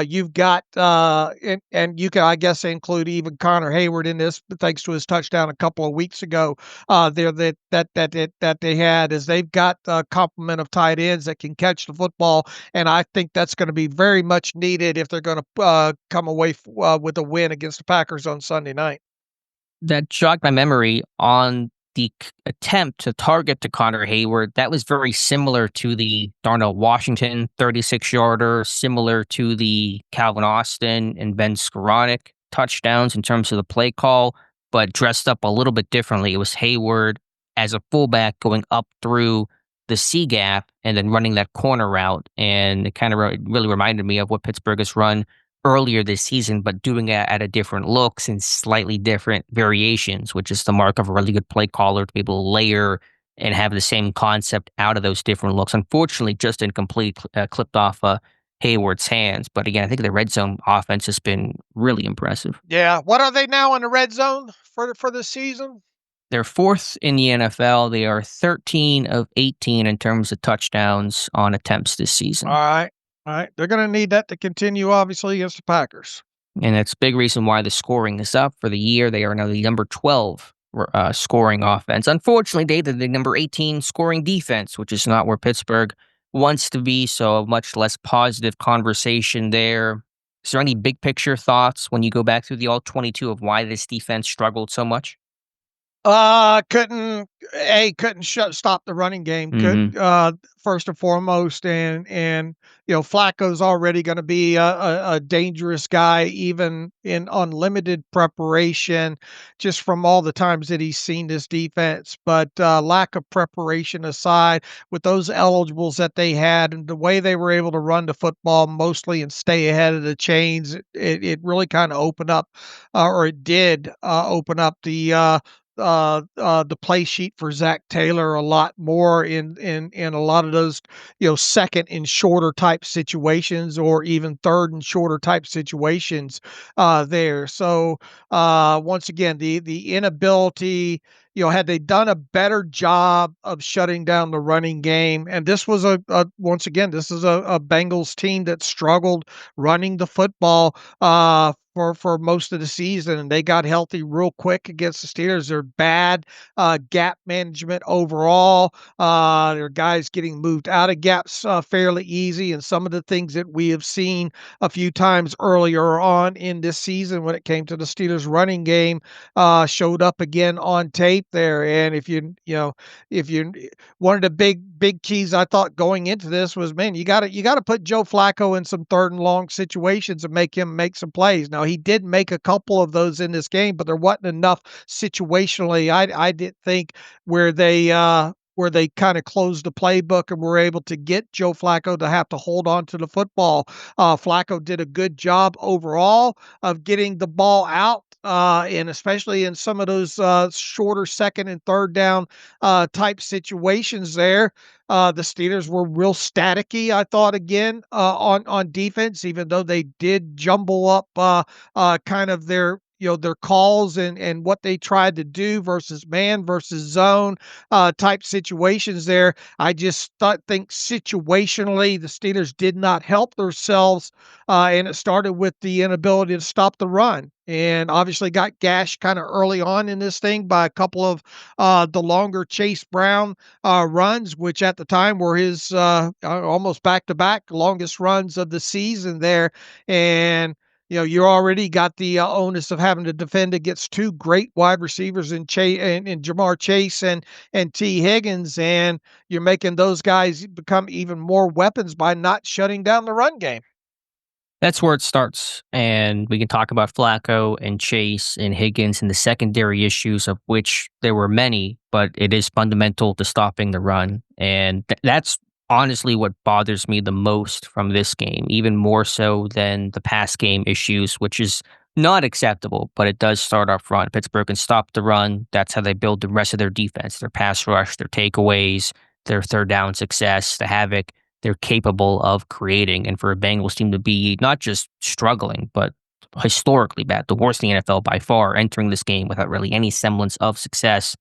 you've got and you can, I guess, include even Connor Hayward in this, thanks to his touchdown a couple of weeks ago. There that they had is they've got a complement of tight ends that can catch the football, and I think that's going to be very much needed if they're going to come away with a win against the Packers on Sunday night. That jogged my memory on the attempt to target to Connor Hayward. That was very similar to the Darnell Washington 36-yarder, similar to the Calvin Austin and Ben Skoranek touchdowns in terms of the play call, but dressed up a little bit differently. It was Hayward as a fullback going up through the C gap and then running that corner route. And it kind of really reminded me of what Pittsburgh has run earlier this season, but doing it at a different looks and slightly different variations, which is the mark of a really good play caller, to be able to layer and have the same concept out of those different looks. Unfortunately, just incomplete, clipped off Hayward's hands. But again, I think the red zone offense has been really impressive. Yeah. What are they now in the red zone for the season? They're fourth in the NFL. They are 13 of 18 in terms of touchdowns on attempts this season. All right. They're going to need that to continue, obviously, against the Packers. And that's a big reason why the scoring is up for the year. They are now the number 12 scoring offense. Unfortunately, they're the number 18 scoring defense, which is not where Pittsburgh wants to be. So a much less positive conversation there. Is there any big picture thoughts when you go back through the All-22 of why this defense struggled so much? Couldn't stop the running game. First and foremost, and Flacco's already going to be a dangerous guy, even in unlimited preparation, just from all the times that he's seen this defense. But lack of preparation aside, with those eligibles that they had and the way they were able to run the football mostly and stay ahead of the chains, it really kind of opened up, or it did open up the play sheet for Zach Taylor a lot more in a lot of those, second and shorter type situations, or even third and shorter type situations there. So once again, the inability, had they done a better job of shutting down the running game, and this was once again, this is a Bengals team that struggled running the football for most of the season, and they got healthy real quick against the Steelers. They're bad gap management overall. Their guys getting moved out of gaps fairly easy, and some of the things that we have seen a few times earlier on in this season when it came to the Steelers running game showed up again on tape there. And if you one of the big keys I thought going into this was, man, you got to put Joe Flacco in some third and long situations and make him make some plays. Now, he did make a couple of those in this game, but there wasn't enough situationally, I didn't think, where they kind of closed the playbook and were able to get Joe Flacco to have to hold on to the football. Flacco did a good job overall of getting the ball out, and especially in some of those shorter second and third down type situations there. The Steelers were real staticky, I thought, again, on defense, even though they did jumble up kind of their calls and what they tried to do versus man versus zone type situations there. I just think situationally the Steelers did not help themselves, and it started with the inability to stop the run. And obviously got gashed kind of early on in this thing by a couple of the longer Chase Brown runs, which at the time were his almost back-to-back longest runs of the season there. And you already got the onus of having to defend against two great wide receivers in Jamar Chase and T. Higgins, and you're making those guys become even more weapons by not shutting down the run game. That's where it starts, and we can talk about Flacco and Chase and Higgins and the secondary issues, of which there were many, but it is fundamental to stopping the run, and that's honestly what bothers me the most from this game, even more so than the pass game issues, which is not acceptable, but it does start up front. Pittsburgh can stop the run. That's how they build the rest of their defense, their pass rush, their takeaways, their third down success, the havoc they're capable of creating. And for a Bengals team to be not just struggling, but historically bad, the worst in the NFL by far, entering this game without really any semblance of success.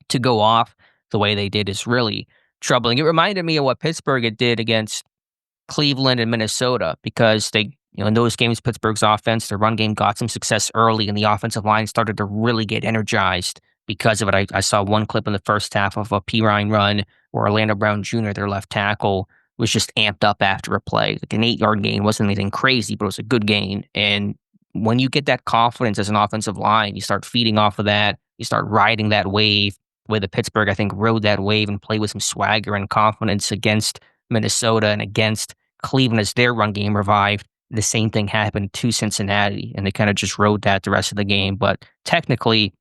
To go off the way they did is really troubling. It reminded me of what Pittsburgh did against Cleveland and Minnesota, because in those games, Pittsburgh's offense, their run game got some success early, and the offensive line started to really get energized because of it. I saw one clip in the first half of a Pirine run where Orlando Brown Jr., their left tackle, was just amped up after a play. Like an 8-yard gain wasn't anything crazy, but it was a good gain. And when you get that confidence as an offensive line, you start feeding off of that. You start riding that wave. The way the Pittsburgh, I think, rode that wave and played with some swagger and confidence against Minnesota and against Cleveland as their run game revived. The same thing happened to Cincinnati, and they kind of just rode that the rest of the game. But technically,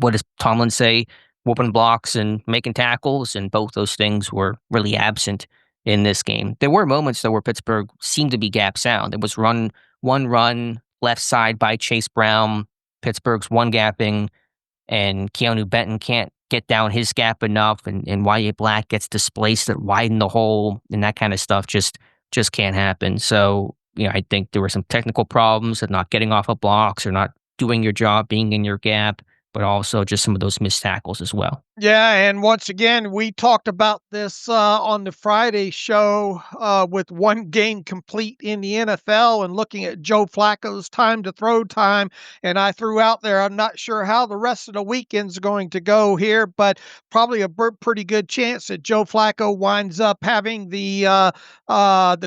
what does Tomlin say? Whooping blocks and making tackles, and both those things were really absent in this game. There were moments, though, where Pittsburgh seemed to be gap sound. There was one run left side by Chase Brown. Pittsburgh's one gapping, and Keanu Benton can't get down his gap enough, and Wyatt Black gets displaced that widen the hole, and that kind of stuff just can't happen. So, I think there were some technical problems of not getting off of blocks or not doing your job, being in your gap, but also just some of those missed tackles as well. Yeah, and once again, we talked about this on the Friday show with one game complete in the NFL and looking at Joe Flacco's time to throw time. And I threw out there, I'm not sure how the rest of the weekend's going to go here, but probably a pretty good chance that Joe Flacco winds up having the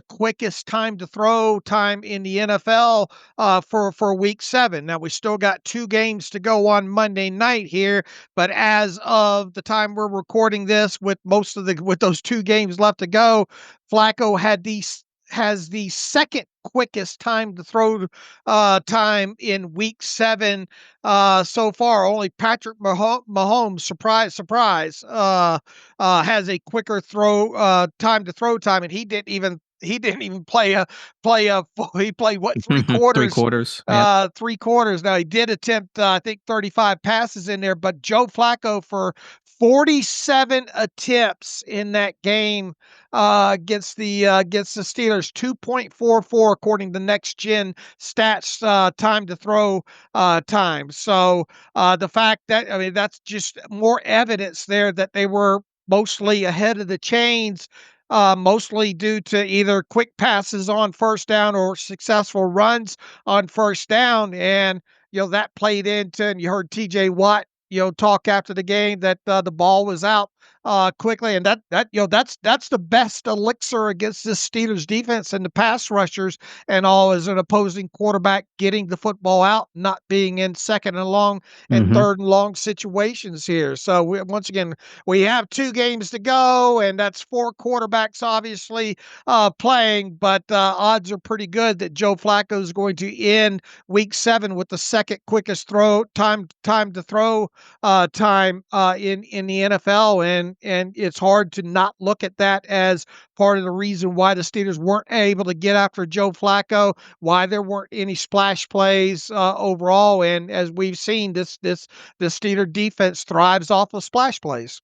quickest time to throw time in the NFL for week 7. Now, we still got 2 games to go on Monday night here, but as of the time we're recording this, with those 2 games left to go, Flacco has the second quickest time to throw time in week 7 so far. Only Patrick Mahomes, surprise, has a quicker time to throw time, and he didn't even play he played what, 3 quarters? 3 quarters. Yeah. 3 quarters. Now, he did attempt, I think, 35 passes in there, but Joe Flacco, for 47 attempts in that game against the Steelers, 2.44 according to Next Gen Stats time to throw time. So the fact that, that's just more evidence there that they were mostly ahead of the chains, mostly due to either quick passes on first down or successful runs on first down. And, that played into, and you heard TJ Watt, talk after the game that the ball was out quickly, and that's the best elixir against this Steelers defense and the pass rushers and all, as an opposing quarterback getting the football out, not being in second and long and third and long situations here. So once again, we have 2 games to go, and that's 4 quarterbacks obviously playing, but odds are pretty good that Joe Flacco is going to end week 7 with the second quickest time to throw time in the NFL, and it's hard to not look at that as part of the reason why the Steelers weren't able to get after Joe Flacco, why there weren't any splash plays overall. And as we've seen, this Steeler defense thrives off of splash plays.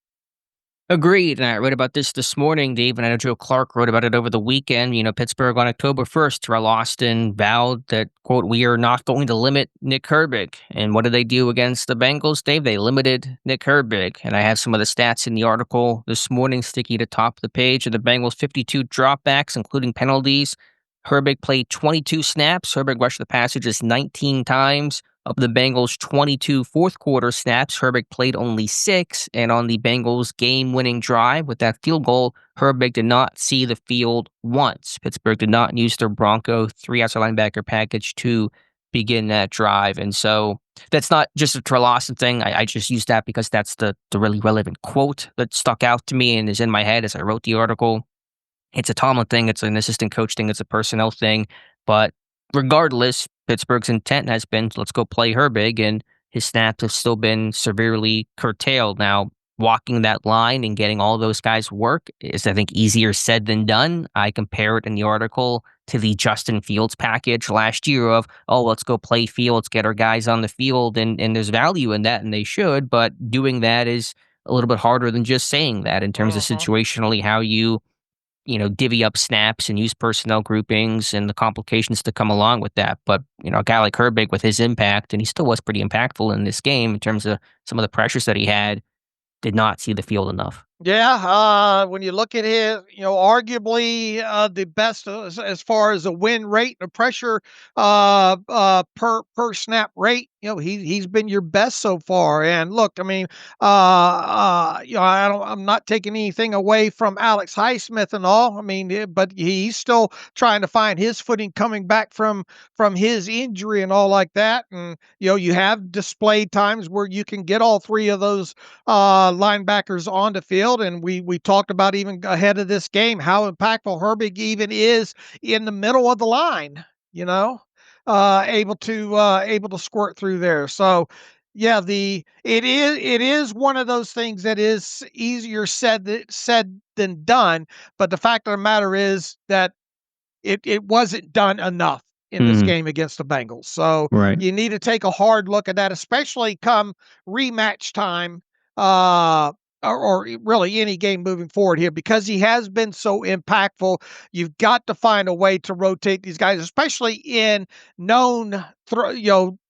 Agreed. And I read about this morning, Dave, and I know Joe Clark wrote about it over the weekend. Pittsburgh on October 1st, Terrell Austin vowed that, quote, "we are not going to limit Nick Herbig." And what did they do against the Bengals, Dave? They limited Nick Herbig. And I have some of the stats in the article this morning, sticky to top of the page, of the Bengals' 52 dropbacks, including penalties. Herbig played 22 snaps. Herbig rushed the passer just 19 times. Of the Bengals' 22 fourth-quarter snaps, Herbig played only 6, and on the Bengals' game-winning drive with that field goal, Herbig did not see the field once. Pittsburgh did not use their Bronco 3 outside linebacker package to begin that drive, and so that's not just a Terrell Austin thing. I just used that because that's the really relevant quote that stuck out to me and is in my head as I wrote the article. It's a Tomlin thing, it's an assistant coach thing, it's a personnel thing, but regardless, Pittsburgh's intent has been, let's go play Herbig, and his snaps have still been severely curtailed. Now, walking that line and getting all those guys work is, I think, easier said than done. I compare it in the article to the Justin Fields package last year of, let's go play Fields, get our guys on the field, and there's value in that, and they should, but doing that is a little bit harder than just saying that in terms of situationally how you divvy up snaps and use personnel groupings and the complications to come along with that. But, a guy like Herbig with his impact, and he still was pretty impactful in this game in terms of some of the pressures that he had, did not see the field enough. Yeah, when you look at his, arguably the best as far as a win rate and a pressure per snap rate. He's been your best so far. And look, I mean, I'm not taking anything away from Alex Highsmith and all. I mean, but he's still trying to find his footing coming back from his injury and all like that. And you have displayed times where you can get all three of those linebackers on the field. And we talked about even ahead of this game how impactful Herbig even is in the middle of the line, able to squirt through there. So yeah, it is one of those things that is easier said than done. But the fact of the matter is that it wasn't done enough in this game against the Bengals. So you need to take a hard look at that, especially come rematch time, or really any game moving forward here, because he has been so impactful. You've got to find a way to rotate these guys, especially in known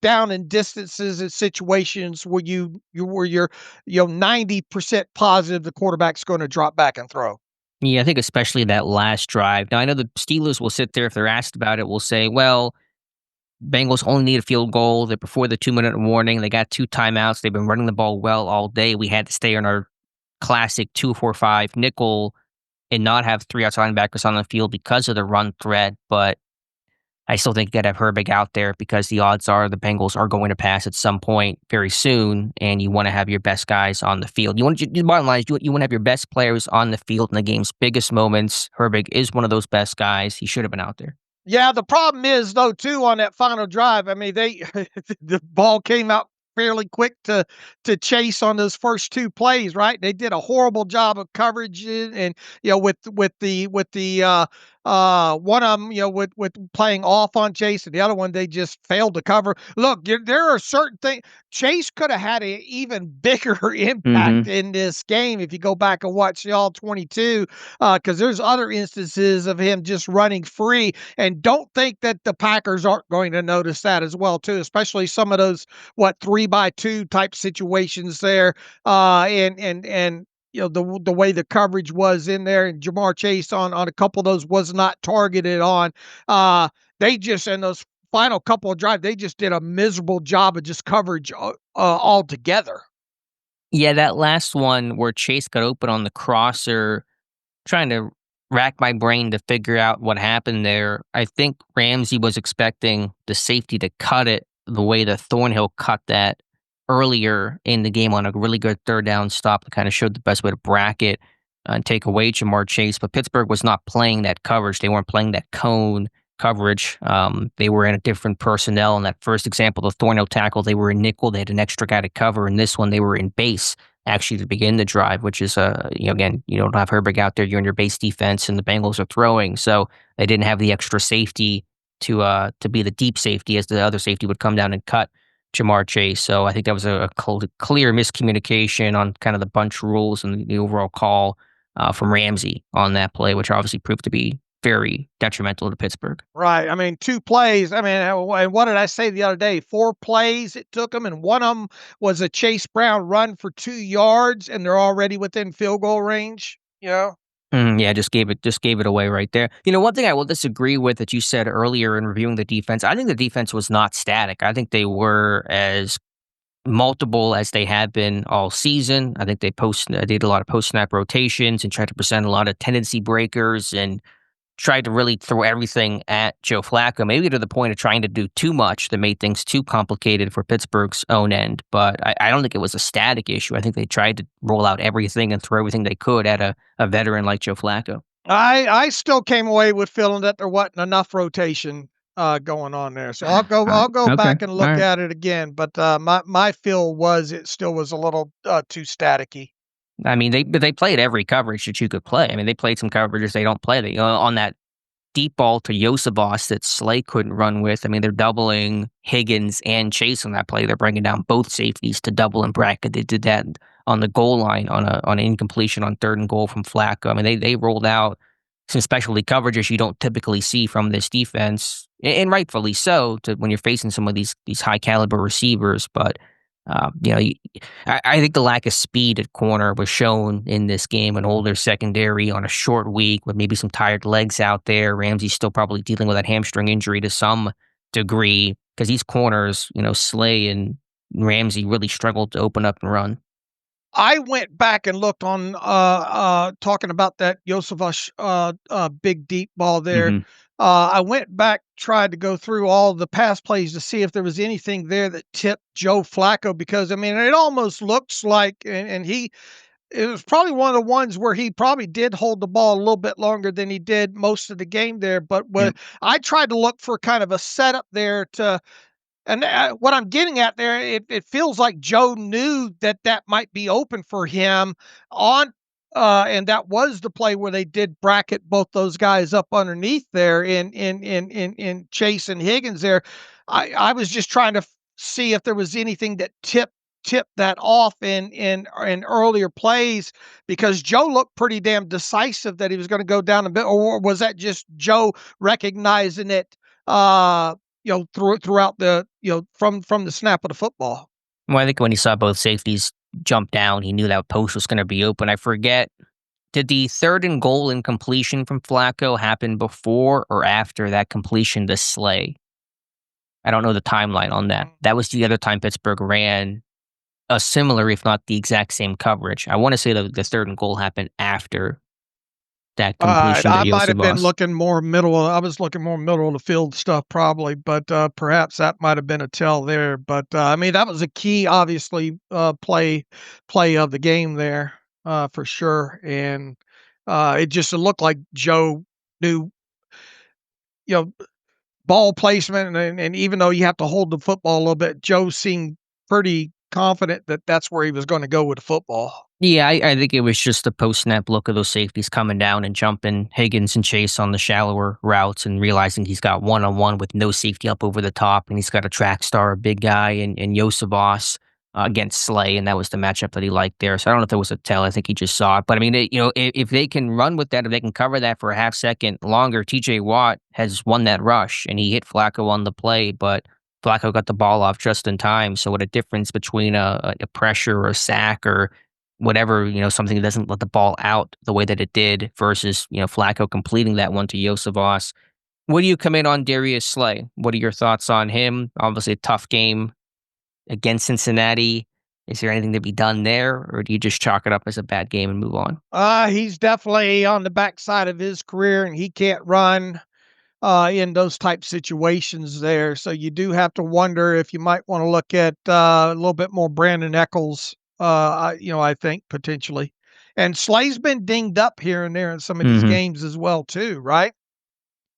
down in distances and situations where you're 90% positive the quarterback's going to drop back and throw. Yeah, I think especially that last drive. Now, I know the Steelers will sit there if they're asked about it, will say, well, Bengals only need a field goal. They're before the 2-minute warning. They got 2 timeouts. They've been running the ball well all day. We had to stay on our classic 2-4-5 nickel and not have 3 outside linebackers on the field because of the run threat. But I still think you got to have Herbig out there because the odds are the Bengals are going to pass at some point very soon, and you want to have your best guys on the field. The bottom line is you want to have your best players on the field in the game's biggest moments. Herbig is one of those best guys. He should have been out there. Yeah, the problem is though too on that final drive. I mean, the ball came out fairly quick to Chase on those first 2 plays, right? They did a horrible job of coverage, and with the one of them, with playing off on Chase, and the other one they just failed to cover. Look, there are certain things Chase could have had an even bigger impact in this game if you go back and watch the All-22, because there's other instances of him just running free, and don't think that the Packers aren't going to notice that as well too, especially some of those 3-by-2 type situations there, and the way the coverage was in there, and Jamar Chase on a couple of those was not targeted on. They just, in those final couple of drives, they just did a miserable job of just coverage altogether. Yeah, that last one where Chase got open on the crosser, trying to rack my brain to figure out what happened there. I think Ramsey was expecting the safety to cut it the way that Thornhill cut that earlier in the game on a really good 3rd down stop that kind of showed the best way to bracket and take away Jamar Chase. But Pittsburgh was not playing that coverage. They weren't playing that cone coverage. They were in a different personnel. In that first example, the Thornhill tackle, they were in nickel. They had an extra guy to cover. In this one, they were in base actually to begin the drive, which is, again, you don't have Herbig out there. You're in your base defense, and the Bengals are throwing. So they didn't have the extra safety to be the deep safety as the other safety would come down and cut Jamar Chase. So I think that was a clear miscommunication on kind of the bunch rules and the overall call from Ramsey on that play, which obviously proved to be very detrimental to Pittsburgh. Right. I mean, 2 plays. I mean, and what did I say the other day? 4 plays it took them, and one of them was a Chase Brown run for 2 yards, and they're already within field goal range. Yeah, just gave it away right there. One thing I will disagree with that you said earlier in reviewing the defense, I think the defense was not static. I think they were as multiple as they have been all season. I think they did a lot of post-snap rotations and tried to present a lot of tendency breakers and tried to really throw everything at Joe Flacco, maybe to the point of trying to do too much that made things too complicated for Pittsburgh's own end. But I don't think it was a static issue. I think they tried to roll out everything and throw everything they could at a veteran like Joe Flacco. I still came away with feeling that there wasn't enough rotation going on there. So I'll go back and look at it again. But my feel was it still was a little too staticky. I mean, they played every coverage that you could play. I mean, they played some coverages they don't play. On that deep ball to Yosebas that Slay couldn't run with. I mean, they're doubling Higgins and Chase on that play. They're bringing down both safeties to double and bracket. They did that on the goal line on an incompletion on 3rd and goal from Flacco. I mean, they rolled out some specialty coverages you don't typically see from this defense, and rightfully so, when you're facing some of these high caliber receivers. But I think the lack of speed at corner was shown in this game. An older secondary on a short week with maybe some tired legs out there. Ramsey's still probably dealing with that hamstring injury to some degree because these corners, Slay and Ramsey really struggled to open up and run. I went back and looked on talking about that Josephus big deep ball there. Mhm. I went back, tried to go through all the pass plays to see if there was anything there that tipped Joe Flacco, because I mean it almost looks like, and it was probably one of the ones where he probably did hold the ball a little bit longer than he did most of the game there. But when Yep. I tried to look for kind of a setup there to, and what I'm getting at there, it feels like Joe knew that that might be open for him on, and that was the play where they did bracket both those guys up underneath there in Chase and Higgins there. I was just trying to see if there was anything that tipped that off in earlier plays, because Joe looked pretty damn decisive that he was going to go down a bit, or was that just Joe recognizing it? Throughout the, from the snap of the football. Well, I think when he saw both safeties jump down, he knew that post was going to be open. I forget, did the 3rd and goal incompletion from Flacco happen before or after that completion to Slay? I don't know the timeline on that. That was the other time Pittsburgh ran a similar, if not the exact same coverage. I want to say the 3rd and goal happened after that completion to I might have been Yosibas. looking more middle. I was looking more middle of the field stuff probably, but perhaps that might have been a tell there. But I mean, that was a key, obviously, play of the game there, for sure. And it just looked like Joe knew, you know, ball placement, and even though you have to hold the football a little bit, Joe seemed pretty confident that that's where he was going to go with the football. Yeah, I think it was just the post-snap look of those safeties coming down and jumping Higgins and Chase on the shallower routes and realizing he's got one-on-one with no safety up over the top, and he's got a track star, a big guy, and Yosibas against Slay, and that was the matchup that he liked there. So I don't know if there was a tell. I think he just saw it. But I mean, if they can run with that, if they can cover that for a half second longer, TJ Watt has won that rush, and he hit Flacco on the play, but Flacco got the ball off just in time. So what a difference between a pressure or a sack or whatever, something that doesn't let the ball out the way that it did versus, Flacco completing that one to Yosivas. What do you come in on Darius Slay? What are your thoughts on him? Obviously a tough game against Cincinnati. Is there anything to be done there, or do you just chalk it up as a bad game and move on? He's definitely on the backside of his career, and he can't run in those type situations there. So you do have to wonder if you might want to look at a little bit more Brandon Eccles. I think potentially, and Slay's been dinged up here and there in some of these Mhm. games as well too, right?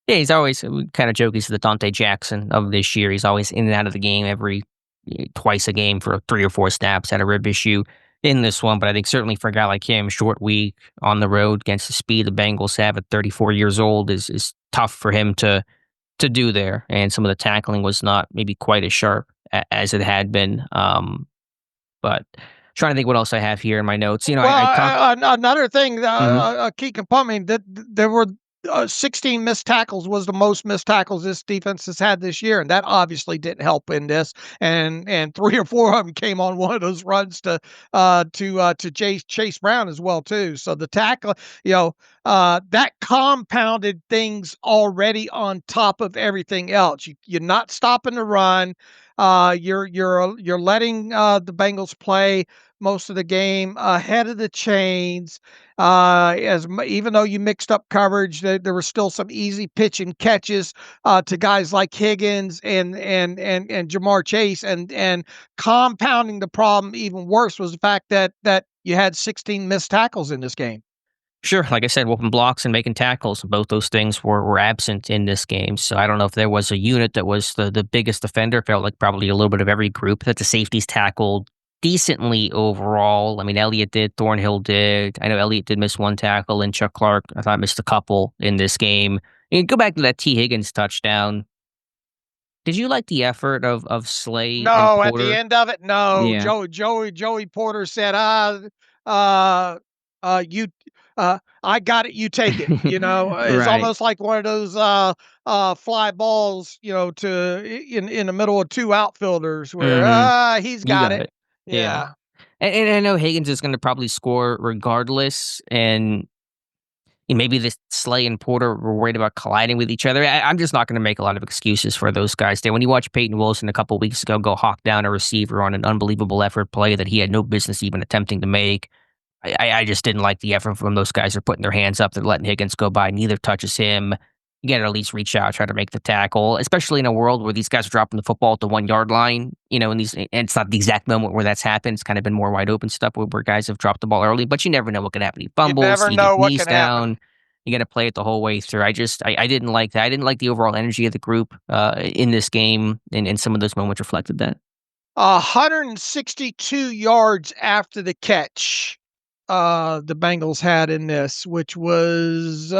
Yeah, he's always, we kind of joke, he's the Dante Jackson of this year. He's always in and out of the game twice a game for 3 or 4 snaps, had a rib issue in this one. But I think certainly for a guy like him, short week on the road against the speed the Bengals have at 34 years old is tough for him to do there. And some of the tackling was not maybe quite as sharp as it had been. But trying to think what else I have here in my notes. Well, I talked. another thing, Mhm. a key component, I mean, that there were 16 missed tackles was the most missed tackles this defense has had this year, and that obviously didn't help in this. And 3 or 4 of them came on one of those runs to Chase Brown as well too. So the tackle, that compounded things already on top of everything else. You're not stopping the run. You're letting the Bengals play most of the game ahead of the chains. Even though you mixed up coverage, there were still some easy pitch and catches to guys like Higgins and Jamar Chase, and compounding the problem even worse was the fact that you had 16 missed tackles in this game. Sure, like I said, whooping blocks and making tackles. Both those things were absent in this game. So I don't know if there was a unit that was the biggest offender. Felt like probably a little bit of every group that the safeties tackled decently overall. I mean, Elliott did, Thornhill did. I know Elliott did miss one tackle, and Chuck Clark, I thought, missed a couple in this game. And go back to that T. Higgins touchdown. Did you like the effort of Slay and No, at the Porter? end of it, no. Yeah. Joey Porter said, uh, you I got it, you take it. It's Right. almost like one of those fly balls, in the middle of two outfielders where Mhm. he's You got got it. it. Yeah. Yeah. And I know Higgins is gonna probably score regardless, and maybe this Slay and Porter were worried about colliding with each other. I'm just not gonna make a lot of excuses for those guys there. When you watch Peyton Wilson a couple weeks ago go hawk down a receiver on an unbelievable effort play that he had no business even attempting to make, I just didn't like the effort from those guys. They're putting their hands up. They're letting Higgins go by. Neither touches him. You got to at least reach out, try to make the tackle, especially in a world where these guys are dropping the football at the 1 yard line. And it's not the exact moment where that's happened. It's kind of been more wide open stuff where guys have dropped the ball early, but you never know what can happen. He You fumbles, never you get know what knees can happen. down. You got to play it the whole way through. I didn't like that. I didn't like the overall energy of the group in this game, and some of those moments reflected that. 162 yards after the catch, the Bengals had in this, which was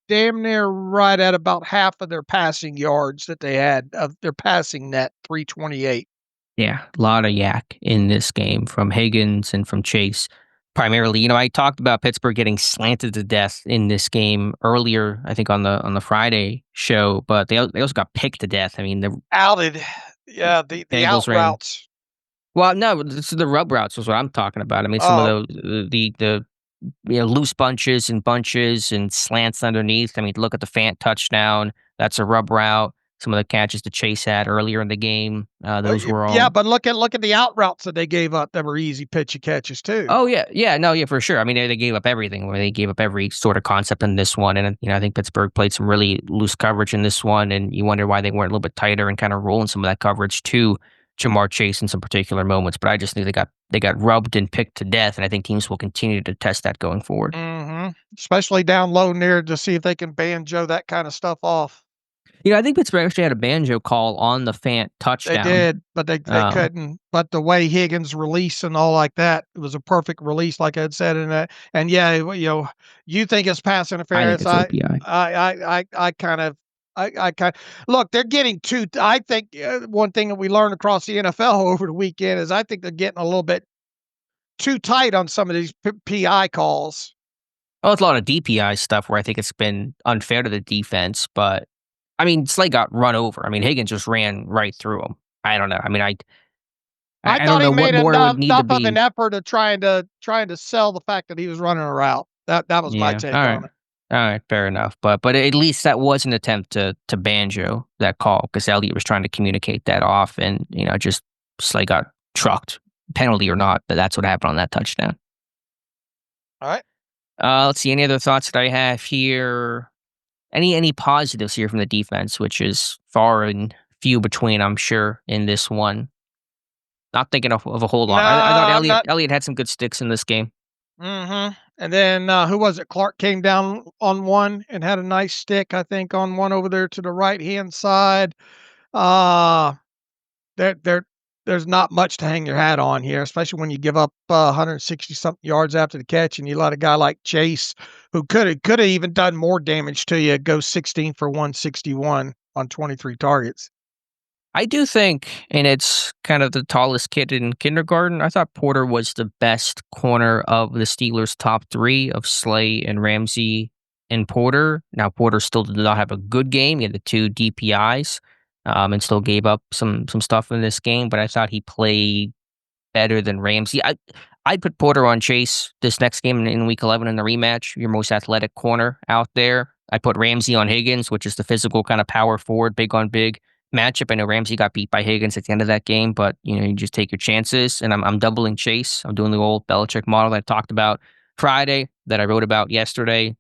damn near right at about half of their passing yards that they had of their passing net, 328. Yeah, a lot of yak in this game from Higgins and from Chase. Primarily, I talked about Pittsburgh getting slanted to death in this game earlier, I think on the Friday show, but they also got picked to death. I mean, the Outed. Yeah, the out Bengals ran. routes. Well, no, this is the rub routes was what I'm talking about. I mean, some of Oh, those the loose bunches and slants underneath. I mean, look at the Fant touchdown. That's a rub route. Some of the catches to Chase had earlier in the game, those were yeah, all. but look at the out routes that they gave up that were easy pitchy catches too. Oh yeah, no, yeah, for sure. I mean, they gave up everything. Where they gave up every sort of concept in this one, and I think Pittsburgh played some really loose coverage in this one, and you wonder why they weren't a little bit tighter and kind of rolling some of that coverage to Jamar Chase in some particular moments. But I just think they got rubbed and picked to death, and I think teams will continue to test that going forward. Especially down low near to see if they can banjo that kind of stuff off. I think Pittsburgh actually had a banjo call on the Fant They touchdown. did, but they Um, couldn't. But the way Higgins released and all like that, it was a perfect release, like I had said in that. And yeah, you think it's pass I think interference. it's OPI. I kind of, I kind look. They're getting too. I think one thing that we learned across the NFL over the weekend is I think they're getting a little bit too tight on some of these PI calls. Well, it's a lot of DPI stuff where I think it's been unfair to the defense, but I mean, Slay got run over. I mean, Higgins just ran right through him. I don't know. I mean, I I I I thought don't he know what made more would need to enough of an be. effort of trying to sell the fact that he was running a route. That was my Yeah. take All right. on it. All right. Fair enough. But at least that was an attempt to banjo that call because Elliott was trying to communicate that off, and just Slay got trucked, penalty or not. But that's what happened on that touchdown. All right. Let's see. Any other thoughts that I have here? Any positives here from the defense, which is far and few between, I'm sure, in this one. Not thinking of a whole No, lot. I thought I'm Elliott not. Elliott had some good sticks in this game. And then who was it? Clark came down on one and had a nice stick, I think, on one over there to the right hand side. Uh there there's not much to hang your hat on here, especially when you give up 160 something yards after the catch, and you let a guy like Chase, who could have even done more damage to you, go 16 for 161 on 23 targets. I do think, and it's kind of the tallest kid in kindergarten, I thought Porter was the best corner of the Steelers' top three of Slay and Ramsey and Porter. Now, Porter still did not have a good game. He had the two DPIs and still gave up some stuff in this game, but I thought he played better than Ramsey. I'd put Porter on Chase this next game in Week 11 in the rematch, your most athletic corner out there. I put Ramsey on Higgins, which is the physical kind of power forward, big on big matchup. I know Ramsey got beat by Higgins at the end of that game, but you just take your chances. And I'm doubling Chase. I'm doing the old Belichick model that I talked about Friday, that I wrote about yesterday.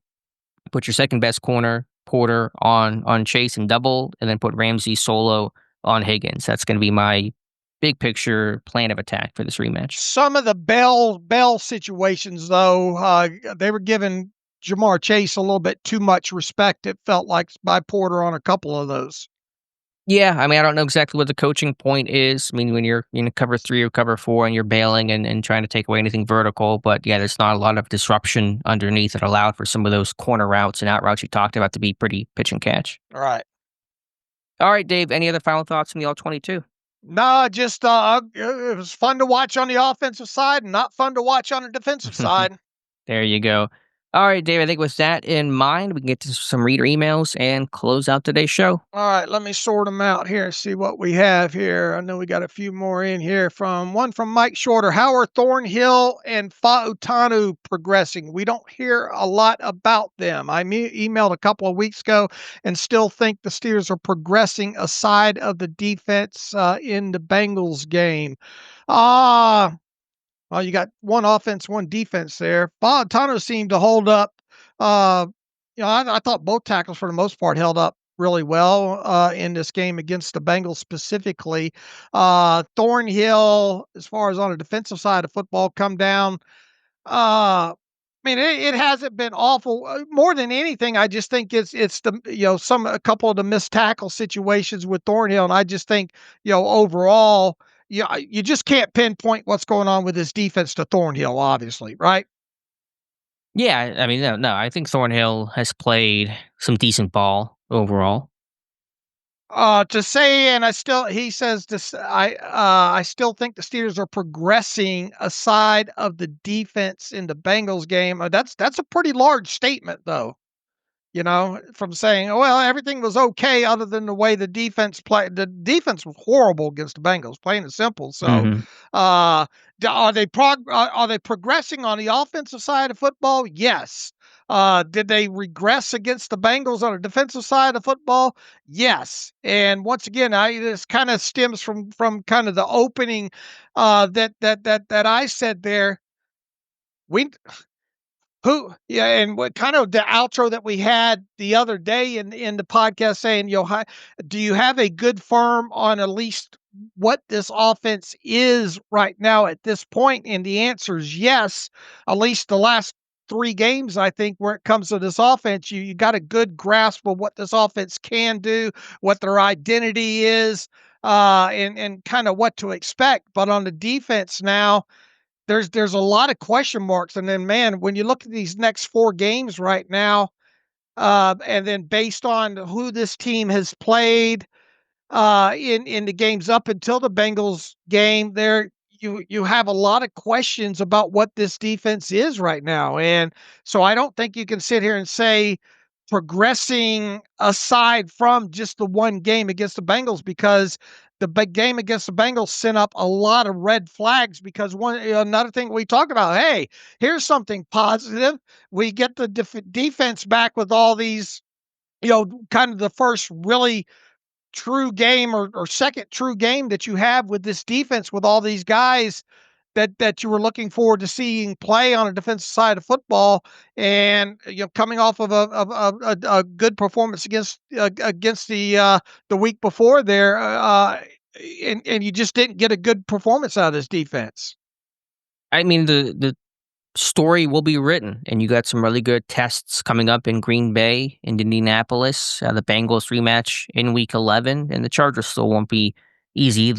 Put your second best corner, Porter, on Chase and double, and then put Ramsey solo on Higgins. That's going to be my big picture plan of attack for this rematch. Some of the Bell situations, though, they were giving Jamar Chase a little bit too much respect. It felt like by Porter on a couple of those. Yeah, I mean, I don't know exactly what the coaching point is. I mean, when you're in cover 3 or cover 4 and you're bailing and trying to take away anything vertical, but yeah, there's not a lot of disruption underneath that allowed for some of those corner routes and out routes you talked about to be pretty pitch and catch. All right. All right, Dave, any other final thoughts from the All-22? No, just it was fun to watch on the offensive side and not fun to watch on the defensive side. There you go. All right, Dave, I think with that in mind, we can get to some reader emails and close out today's show. All right, let me sort them out here and see what we have here. I know we got a few more in here. From Mike Shorter. How are Thornhill and Fautanu progressing? We don't hear a lot about them. I emailed a couple of weeks ago and still think the Steelers are progressing aside of the defense in the Bengals game. Well, you got one offense, one defense there. Fautanu seemed to hold up. Uh, I thought both tackles for the most part held up really well in this game against the Bengals specifically. Thornhill, as far as on the defensive side of football, come down. I mean, it hasn't been awful. More than anything, I just think it's the a couple of the missed tackle situations with Thornhill, and I just think overall, you just can't pinpoint what's going on with this defense to Thornhill, obviously, right? Yeah, I mean, no, I think Thornhill has played some decent ball overall. To say, and he says this, I still think the Steelers are progressing aside of the defense in the Bengals game. That's a pretty large statement, though. From saying, "Oh, well, everything was okay other than the way the defense played." The defense was horrible against the Bengals, plain and simple. So, Mhm. uh, are they progressing on the offensive side of football? Yes. Did they regress against the Bengals on the defensive side of football? Yes. And once again, this kind of stems from kind of the opening that I said there. We and what kind of the outro that we had the other day in the podcast saying, do you have a good firm on at least what this offense is right now at this point? And the answer is yes. At least the last 3 games, I think, where it comes to this offense, you got a good grasp of what this offense can do, what their identity is, and kind of what to expect. But on the defense now, there's a lot of question marks. And then, man, when you look at these next 4 games right now, and then based on who this team has played in the games up until the Bengals game, there you have a lot of questions about what this defense is right now. And so I don't think you can sit here and say progressing aside from just the one game against the Bengals, because the big game against the Bengals sent up a lot of red flags. Because another thing we talked about, hey, here's something positive. We get the defense back with all these, kind of the first really true game or second true game that you have with this defense with all these guys that you were looking forward to seeing play on a defensive side of football, and coming off of a good performance against the week before there, and you just didn't get a good performance out of this defense. I mean, the story will be written, and you got some really good tests coming up in Green Bay and Indianapolis. The Bengals rematch in Week 11, and the Chargers still won't be easy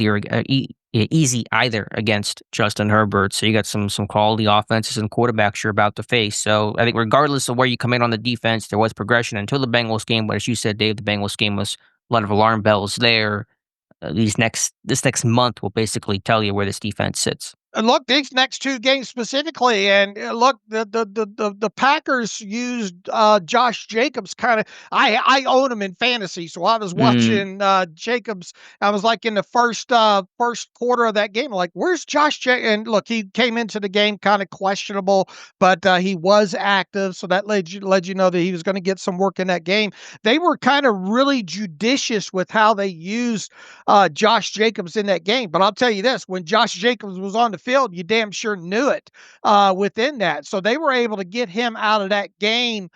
either against Justin Herbert. So you got some quality offenses and quarterbacks you're about to face. So I think regardless of where you come in on the defense, there was progression until the Bengals game. But as you said, Dave, the Bengals game was a lot of alarm bells there. This next month will basically tell you where this defense sits. And look, these next 2 games specifically, and look, the Packers used Josh Jacobs kind of. I own him in fantasy, so I was watching Jacobs. I was like in the first quarter of that game, like, where's Josh Jacobs? And look, he came into the game kind of questionable, but he was active, so that led you know that he was going to get some work in that game. They were kind of really judicious with how they used Josh Jacobs in that game. But I'll tell you this: when Josh Jacobs was on the field, you damn sure knew it within that. So they were able to get him out of that game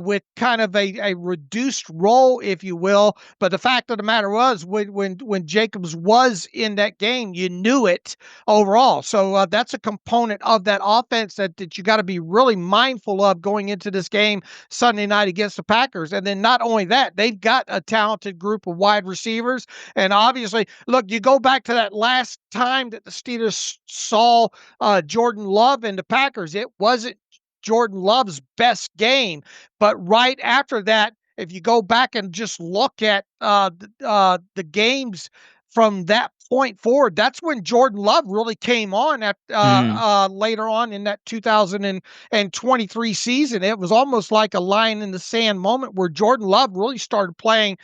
with kind of a reduced role, if you will. But the fact of the matter was, when Jacobs was in that game, you knew it overall. So that's a component of that offense that you got to be really mindful of going into this game Sunday night against the Packers. And then not only that, they've got a talented group of wide receivers. And obviously, look, you go back to that last time that the Steelers saw Jordan Love and the Packers. It wasn't Jordan Love's best game, but right after that, if you go back and just look at the games from that point forward, that's when Jordan Love really came on at later on in that 2023 season. It was almost like a line in the sand moment where Jordan Love really started playing,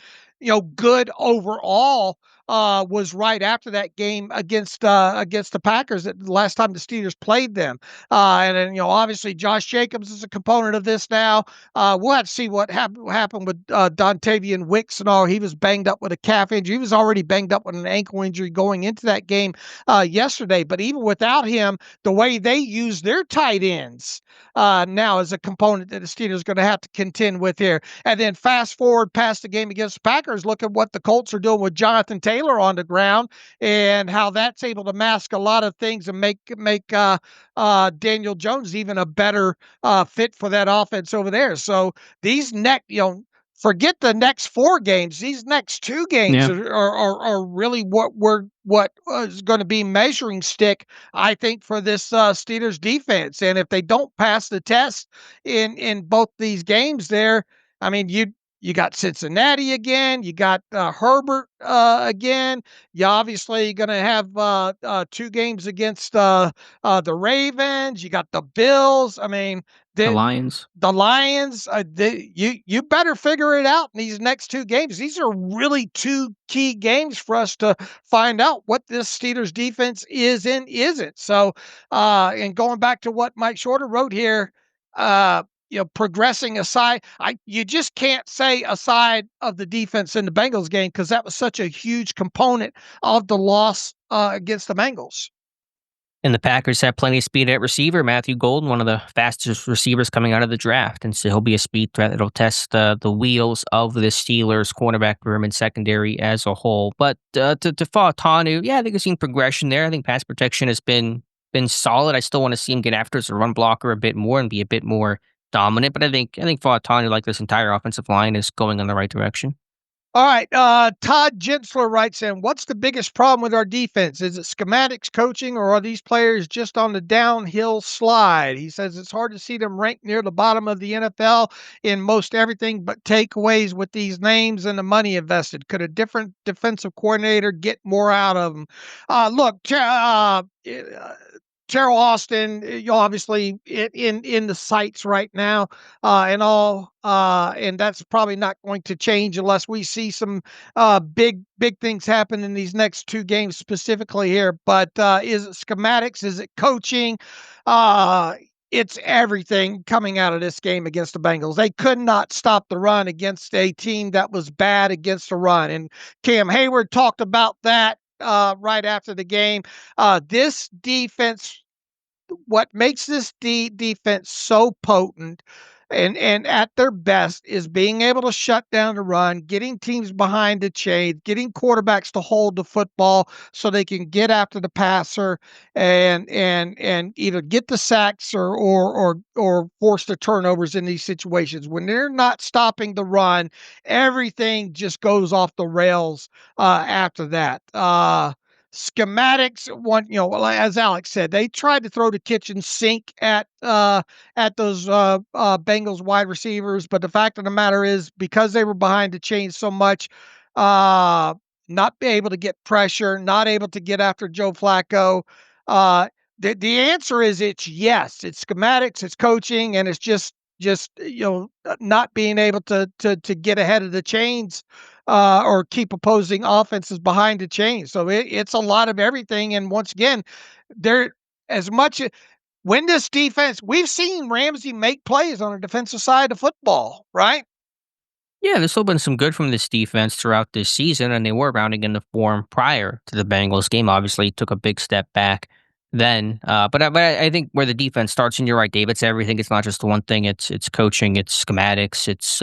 good overall. Was right after that game against the Packers, the last time the Steelers played them. And then, obviously Josh Jacobs is a component of this now. We'll have to see what happened with Dontavian Wicks and all. He was banged up with a calf injury. He was already banged up with an ankle injury going into that game yesterday. But even without him, the way they use their tight ends now is a component that the Steelers are going to have to contend with here. And then fast forward past the game against the Packers, look at what the Colts are doing with Jonathan Taylor on the ground and how that's able to mask a lot of things and make Daniel Jones even a better fit for that offense over there. So these forget the next 4 games. These next 2 games are really what is going to be measuring stick, I think, for this Steelers defense. And if they don't pass the test in both these games, there, I mean, you got Cincinnati again. You got Herbert again. You obviously going to have 2 games against the Ravens. You got the Bills. I mean, the Lions. The Lions. You better figure it out in these next 2 games. These are really 2 key games for us to find out what this Steelers defense is and isn't. So, and going back to what Mike Shorter wrote here, progressing aside, you just can't say aside of the defense in the Bengals game because that was such a huge component of the loss against the Bengals. And the Packers have plenty of speed at receiver. Matthew Golden, one of the fastest receivers coming out of the draft. And so he'll be a speed threat that'll test the wheels of the Steelers' cornerback room and secondary as a whole. But to Fautanu, I think I've seen progression there. I think pass protection has been solid. I still want to see him get after as a run blocker a bit more and be a bit more dominant. But I think Fautanu, like this entire offensive line, is going in the right direction. All right. Todd Gensler writes in, what's the biggest problem with our defense? Is it schematics, coaching, or are these players just on the downhill slide? He says it's hard to see them ranked near the bottom of the NFL in most everything but takeaways with these names and the money invested. Could a different defensive coordinator get more out of them? Look, Terrell Austin, you're obviously in the sights right now, and all, and that's probably not going to change unless we see some big things happen in these next 2 games specifically here. But is it schematics? Is it coaching? It's everything coming out of this game against the Bengals. They could not stop the run against a team that was bad against the run, and Cam Hayward talked about that right after the game. This defense, what makes this defense so potent and at their best is being able to shut down the run, getting teams behind the chains, getting quarterbacks to hold the football so they can get after the passer and either get the sacks or force the turnovers in these situations. When they're not stopping the run, everything just goes off the rails after that. Schematics, as Alex said, they tried to throw the kitchen sink at those Bengals wide receivers, but the fact of the matter is, because they were behind the chains so much, not be able to get pressure, not able to get after Joe Flacco. The answer is it's schematics, it's coaching, and it's just not being able to get ahead of the chains or keep opposing offenses behind the chains. So it's a lot of everything. And once again, when this defense, we've seen Ramsey make plays on the defensive side of football, right? Yeah, there's still been some good from this defense throughout this season, and they were rounding into form prior to the Bengals game. Obviously, took a big step back then. But I think where the defense starts, and you're right, Dave, it's everything. It's not just the one thing. It's coaching, it's schematics, it's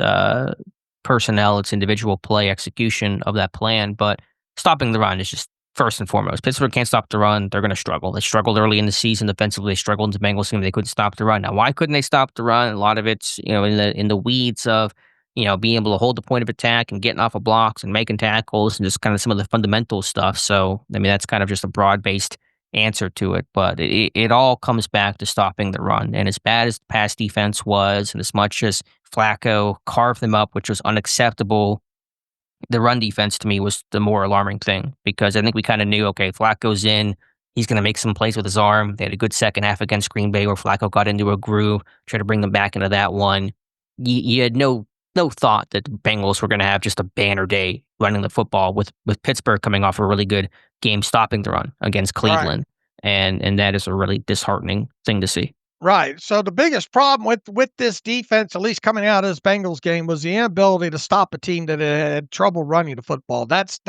personnel, it's individual play execution of that plan. But stopping the run is just first and foremost. Pittsburgh can't stop the run. They're going to struggle. They struggled early in the season defensively. They struggled in the Bengals game. They couldn't stop the run. Now, why couldn't they stop the run? A lot of it's in the weeds of being able to hold the point of attack and getting off of blocks and making tackles and just kind of some of the fundamental stuff. So, I mean, that's kind of just a broad-based answer to it, but it all comes back to stopping the run. And as bad as the pass defense was, and as much as Flacco carved them up, which was unacceptable, The run defense to me was the more alarming thing because I think we kind of knew, okay, Flacco's in. He's going to make some plays with his arm. They had a good second half against Green Bay where Flacco got into a groove, tried to bring them back into that one. You had no thought that the Bengals were going to have just a banner day running the football with Pittsburgh coming off a really good game stopping the run against Cleveland. Right. And that is a really disheartening thing to see. Right. So the biggest problem with this defense, at least coming out of this Bengals game, was the inability to stop a team that had trouble running the football. That's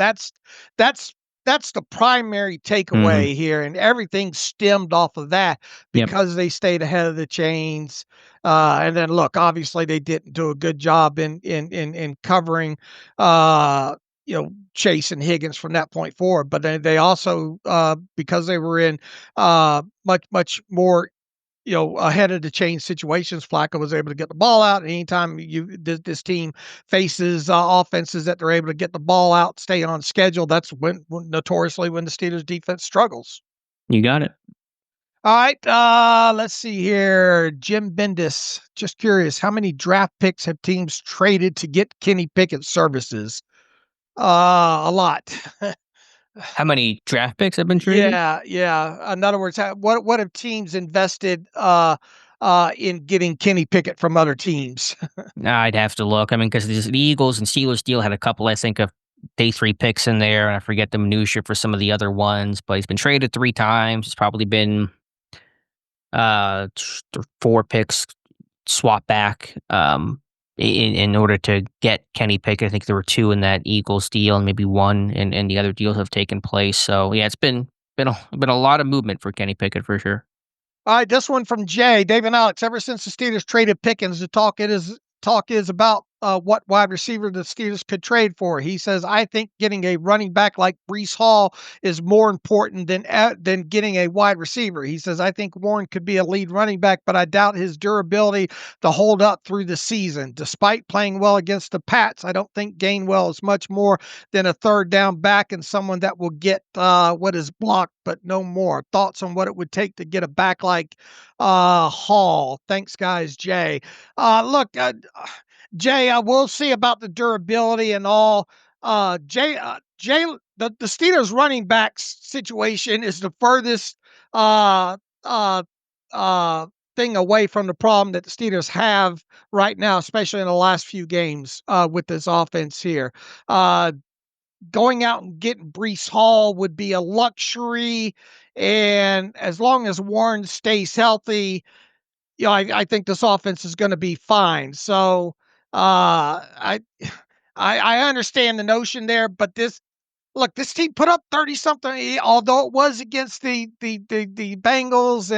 the primary takeaway here, and everything stemmed off of that because they stayed ahead of the chains. And then look, obviously they didn't do a good job in covering Chase and Higgins from that point forward. But they also because they were in much more ahead of the chain situations, Flacco was able to get the ball out. And anytime this team faces offenses that they're able to get the ball out, stay on schedule, that's notoriously when the Steelers defense struggles. You got it. All right. Let's see here. Jim Bendis, just curious, how many draft picks have teams traded to get Kenny Pickett's services? A lot. How many draft picks have been traded? Yeah. In other words, what have teams invested in getting Kenny Pickett from other teams? I'd have to look. I mean, because the Eagles and Steelers deal had a couple, I think, of day 3 picks in there, and I forget the minutia for some of the other ones. But he's been traded 3 times. It's probably been 4 picks swap back. In order to get Kenny Pickett. I think there were 2 in that Eagles deal and maybe 1 in the other deals have taken place. So yeah, it's been a lot of movement for Kenny Pickett for sure. All right, this one from Jay. Dave and Alex, ever since the Steelers traded Pickens, the talk is about what wide receiver the Steelers could trade for. He says, I think getting a running back like Breece Hall is more important than getting a wide receiver. He says, I think Warren could be a lead running back, but I doubt his durability to hold up through the season. Despite playing well against the Pats, I don't think Gainwell is much more than a third down back and someone that will get what is blocked, but no more. Thoughts on what it would take to get a back like Hall? Thanks, guys. Jay. Look, Jay, we'll see about the durability and all. Jay, the Steelers running backs situation is the furthest thing away from the problem that the Steelers have right now, especially in the last few games with this offense here. Going out and getting Breece Hall would be a luxury, and as long as Warren stays healthy, I think this offense is going to be fine. So I understand the notion there, but this team put up 30 something, although it was against the Bengals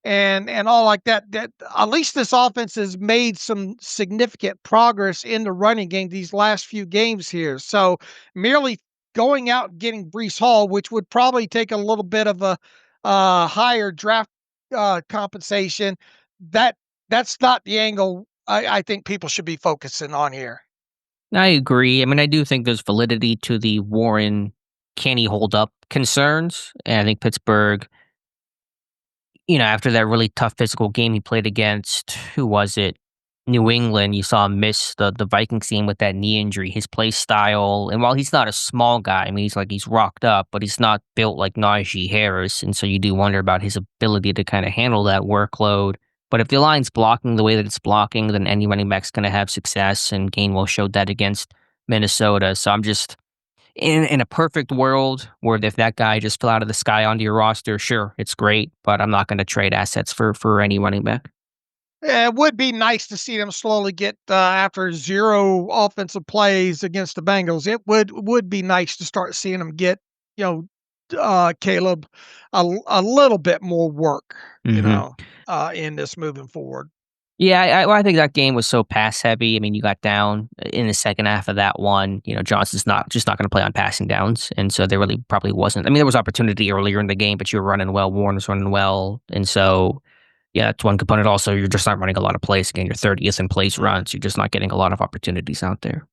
and all like that, that at least this offense has made some significant progress in the running game these last few games here. So merely going out and getting Breece Hall, which would probably take a little bit of a higher draft compensation, that's not the angle I think people should be focusing on here. I agree. I mean, I do think there's validity to the Warren, can he hold up concerns? And I think Pittsburgh, after that really tough physical game he played against, who was it? New England, you saw him miss the Vikings game with that knee injury, his play style. And while he's not a small guy, I mean, he's rocked up, but he's not built like Najee Harris. And so you do wonder about his ability to kind of handle that workload. But if the line's blocking the way that it's blocking, then any running back's going to have success, and Gainwell showed that against Minnesota. So I'm just, in a perfect world where if that guy just fell out of the sky onto your roster, sure, it's great, but I'm not going to trade assets for any running back. Yeah, it would be nice to see them slowly get after 0 offensive plays against the Bengals. It would be nice to start seeing them get, Caleb, a little bit more work, in this moving forward. Yeah, I think that game was so pass heavy. I mean, you got down in the second half of that one. Johnson's not going to play on passing downs, and so there really probably wasn't. I mean, there was opportunity earlier in the game, but you were running well. Warren was running well, and so yeah, that's one component. Also, you're just not running a lot of plays. Again, you're 30th in plays runs. You're just not getting a lot of opportunities out there.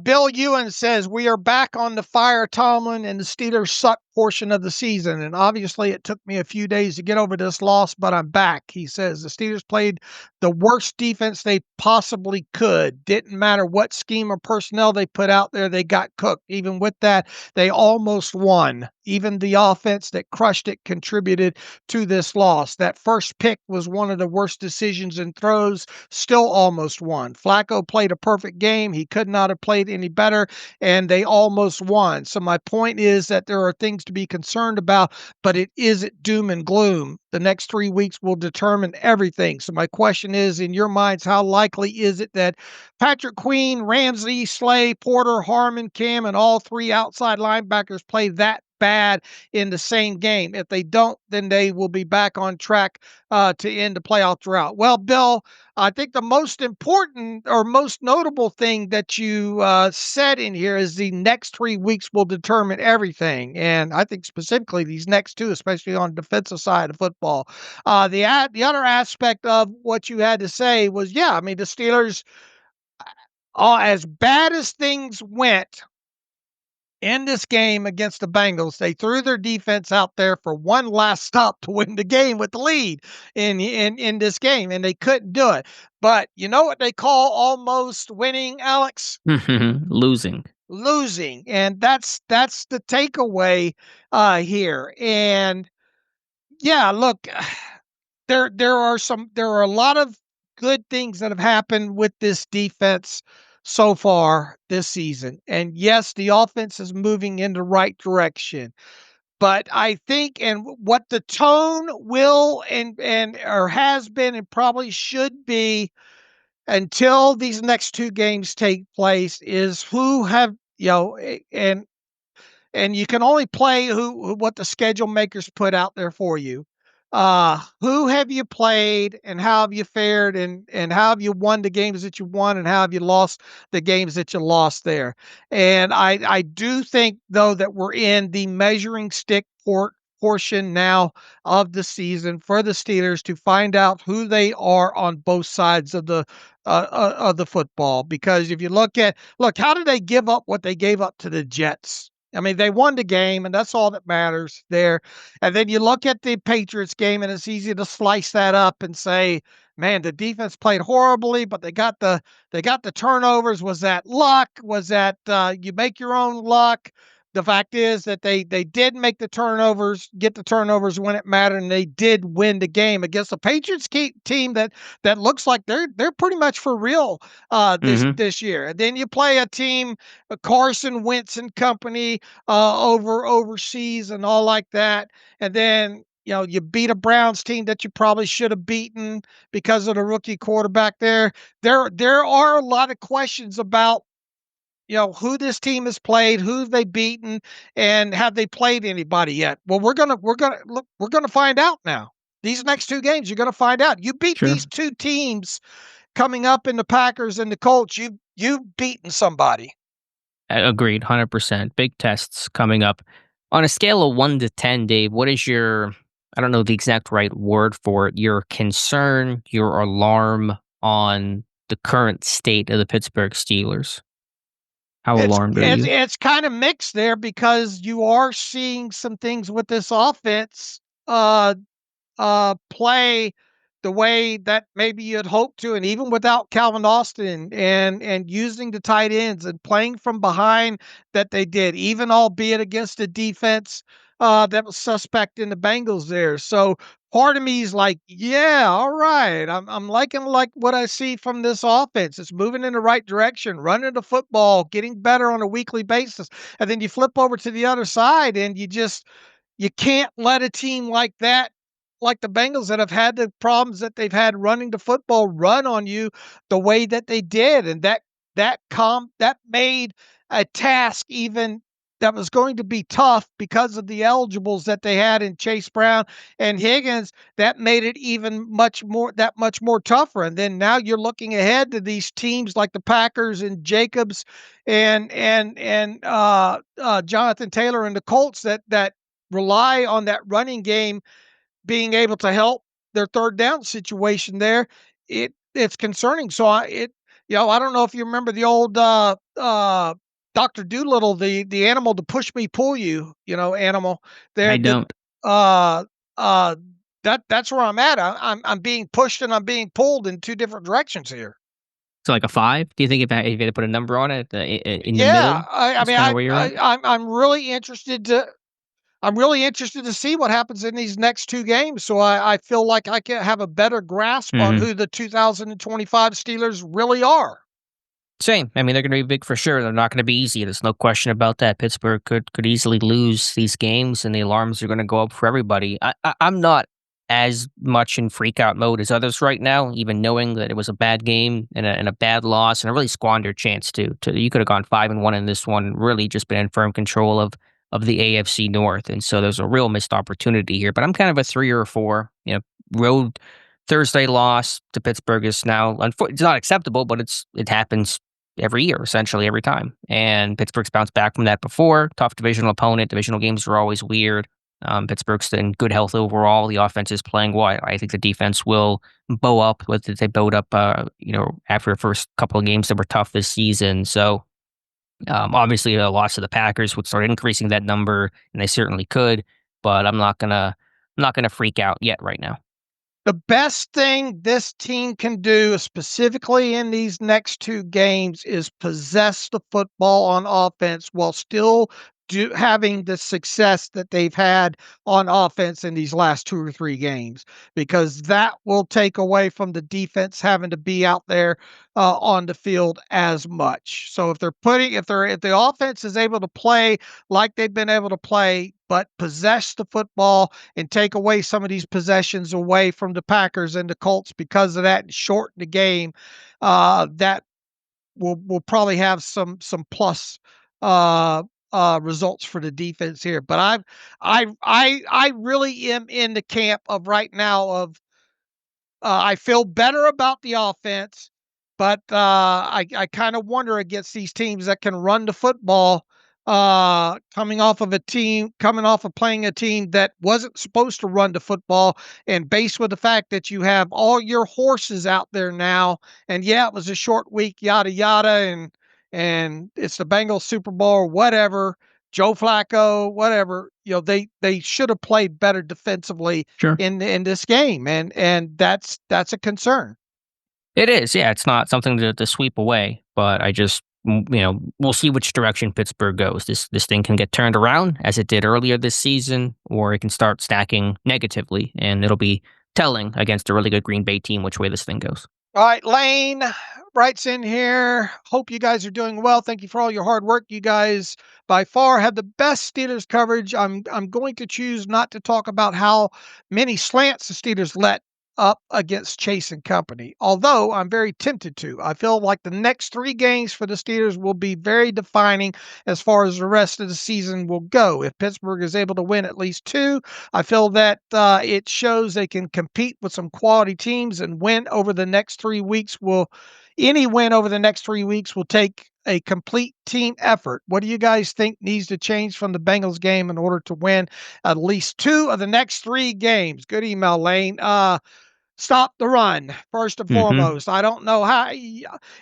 Bill Ewan says, we are back on the fire Tomlin and the Steelers suck portion of the season, and obviously it took me a few days to get over this loss, but I'm back. He says the Steelers played the worst defense they possibly could. Didn't matter what scheme or personnel they put out there, they got cooked. Even with that, they almost won. Even the offense that crushed it contributed to this loss. That first pick was one of the worst decisions and throws, still almost won. Flacco played a perfect game. He could not have played any better, and they almost won. So my point is that there are things to be concerned about, but it isn't doom and gloom. The next 3 weeks will determine everything. So my question is, in your minds, how likely is it that Patrick Queen, Ramsey, Slay, Porter, Harmon, Cam, and all three outside linebackers play that bad in the same game? If they don't, then they will be back on track to end the playoff drought. Well, Bill, I think the most important or most notable thing that you said in here is the next 3 weeks will determine everything. And I think specifically these next two, especially on the defensive side of football. The other aspect of what you had to say was, yeah, I mean, the Steelers, as bad as things went in this game against the Bengals, they threw their defense out there for one last stop to win the game with the lead in this game, and they couldn't do it. But you know what they call almost winning, Alex? Losing. Losing, and that's the takeaway here. And yeah, look, there are a lot of good things that have happened with this defense so far this season. And yes, the offense is moving in the right direction. But I think, and what the tone will and or has been and probably should be until these next two games take place, is who have, and you can only play what the schedule makers put out there for you. Who have you played and how have you fared, and how have you won the games that you won and how have you lost the games that you lost there? And I do think, though, that we're in the measuring stick portion now of the season for the Steelers to find out who they are on both sides of the football. Because if you look, how did they give up what they gave up to the Jets? I mean, they won the game, and that's all that matters there. And then you look at the Patriots game, and it's easy to slice that up and say, man, the defense played horribly, but they got the turnovers. Was that luck? Was that you make your own luck? The fact is that they did make the turnovers, get the turnovers when it mattered, and they did win the game against the Patriots team that looks like they're pretty much for real this year. And then you play a team, Carson Wentz and company, overseas and all like that, and then you beat a Browns team that you probably should have beaten because of the rookie quarterback there. There are a lot of questions about who this team has played, who they beaten, and have they played anybody yet? Well, we're gonna find out now. These next two games, you're gonna find out. You beat these two teams coming up in the Packers and the Colts. You've beaten somebody. Agreed, 100%. Big tests coming up. On a scale of 1 to 10, Dave, what is your, I don't know the exact right word for it, your concern, your alarm on the current state of the Pittsburgh Steelers? How alarmed are you? It's kind of mixed there, because you are seeing some things with this offense play the way that maybe you'd hope to, and even without Calvin Austin and using the tight ends and playing from behind that they did, even albeit against a defense that was suspect in the Bengals there. So part of me is like, yeah, all right. I'm liking what I see from this offense. It's moving in the right direction, running the football, getting better on a weekly basis. And then you flip over to the other side, and you can't let a team like that, like the Bengals, that have had the problems that they've had running the football, run on you the way that they did. And that made a task even that was going to be tough because of the eligibles that they had in Chase Brown and Higgins. That made it even much more tougher. And then now you're looking ahead to these teams like the Packers and Jacobs and Jonathan Taylor and the Colts that rely on that running game being able to help their third down situation there. It's concerning. So I don't know if you remember the old Dr. Doolittle, the animal to push me, pull you, animal. I There, that don't. uh, uh, that's where I'm at. I'm being pushed and I'm being pulled in two different directions here. So like a 5? Do you think if you had to put a number on it, in the Yeah, middle I is mean, kinda where you're at? I'm really interested to see what happens in these next two games. So I feel like I can have a better grasp on Mhm. who the 2025 Steelers really are. Same. I mean, they're gonna be big for sure. They're not gonna be easy. There's no question about that. Pittsburgh could easily lose these games, and the alarms are gonna go up for everybody. I'm not as much in freak out mode as others right now, even knowing that it was a bad game and a bad loss and a really squandered chance to you could have gone 5-1 in this one, really just been in firm control of the AFC North. And so there's a real missed opportunity here. But I'm kind of a 3 or a 4. Road Thursday loss to Pittsburgh is now it's not acceptable, but it happens every year, essentially every time. And Pittsburgh's bounced back from that before. Tough divisional opponent. Divisional games are always weird. Pittsburgh's in good health overall. The offense is playing well. I think the defense will bow up. What they bowed up, after the first couple of games that were tough this season. So obviously, a loss to the Packers would start increasing that number, and they certainly could. But I'm not gonna freak out yet right now. The best thing this team can do, specifically in these next two games, is possess the football on offense while still having the success that they've had on offense in these last two or three games, because that will take away from the defense having to be out there on the field as much. So if the offense is able to play like they've been able to play, but possess the football and take away some of these possessions away from the Packers and the Colts because of that and shorten the game, that will probably have some plus uh, results for the defense here. But I really am in the camp of right now of I feel better about the offense, but I kind of wonder against these teams that can run the football. Coming off of playing a team that wasn't supposed to run the football, and based with the fact that you have all your horses out there now, and yeah, it was a short week, yada yada, and it's the Bengals Super Bowl or whatever. Joe Flacco, whatever, they should have played better defensively Sure. in this game, and that's a concern. It is, yeah. It's not something to sweep away, but we'll see which direction Pittsburgh goes. This thing can get turned around as it did earlier this season, or it can start stacking negatively, and it'll be telling against a really good Green Bay team which way this thing goes. All right, Lane writes in here. Hope you guys are doing well. Thank you for all your hard work. You guys by far have the best Steelers coverage. I'm going to choose not to talk about how many slants the Steelers let up against Chase and company, although I'm very tempted to. I feel like the next three games for the Steelers will be very defining as far as the rest of the season will go. If Pittsburgh is able to win at least two, I feel that it shows they can compete with some quality teams, and any win over the next 3 weeks will take a complete team effort. What do you guys think needs to change from the Bengals game in order to win at least two of the next three games? Good email, Lane. Stop the run, first and Hmm. foremost. I don't know how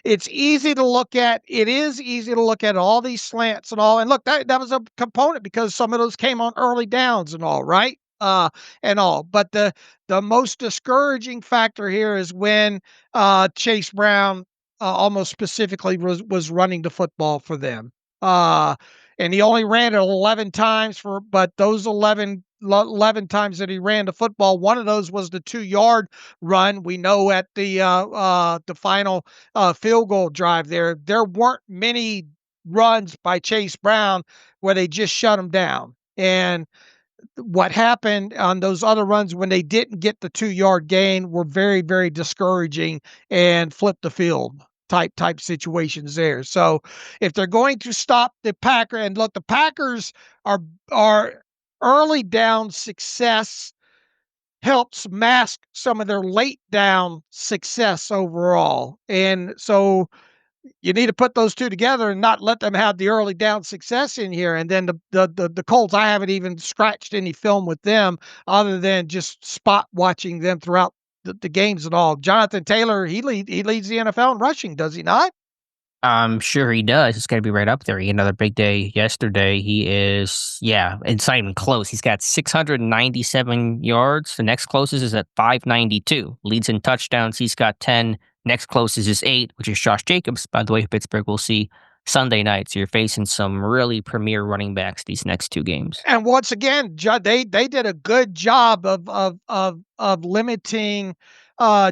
it's easy to look at. It is easy to look at all these slants and all. And look, that was a component because some of those came on early downs and all, right? And all. But the most discouraging factor here is when Chase Brown almost specifically was running the football for them. Uh, and he only ran it 11 times but those 11 times that he ran the football, one of those was the 2-yard run. We know at the final field goal drive there weren't many runs by Chase Brown where they just shut him down. And what happened on those other runs when they didn't get the 2-yard gain were very, very discouraging and flip the field type situations there. So if they're going to stop the Packer, and look, the Packers are early down success helps mask some of their late down success overall. And so you need to put those two together and not let them have the early down success in here. And then the Colts, I haven't even scratched any film with them other than just spot watching them throughout the games and all. Jonathan Taylor, he leads the NFL in rushing, does he not? I'm sure he does. It's got to be right up there. He had another big day yesterday. He is, yeah, it's not even close. He's got 697 yards. The next closest is at 592. Leads in touchdowns. He's got 10. Next closest is 8, which is Josh Jacobs, by the way, who Pittsburgh will see Sunday night. So you're facing some really premier running backs these next 2 games. And once again, they did a good job of limiting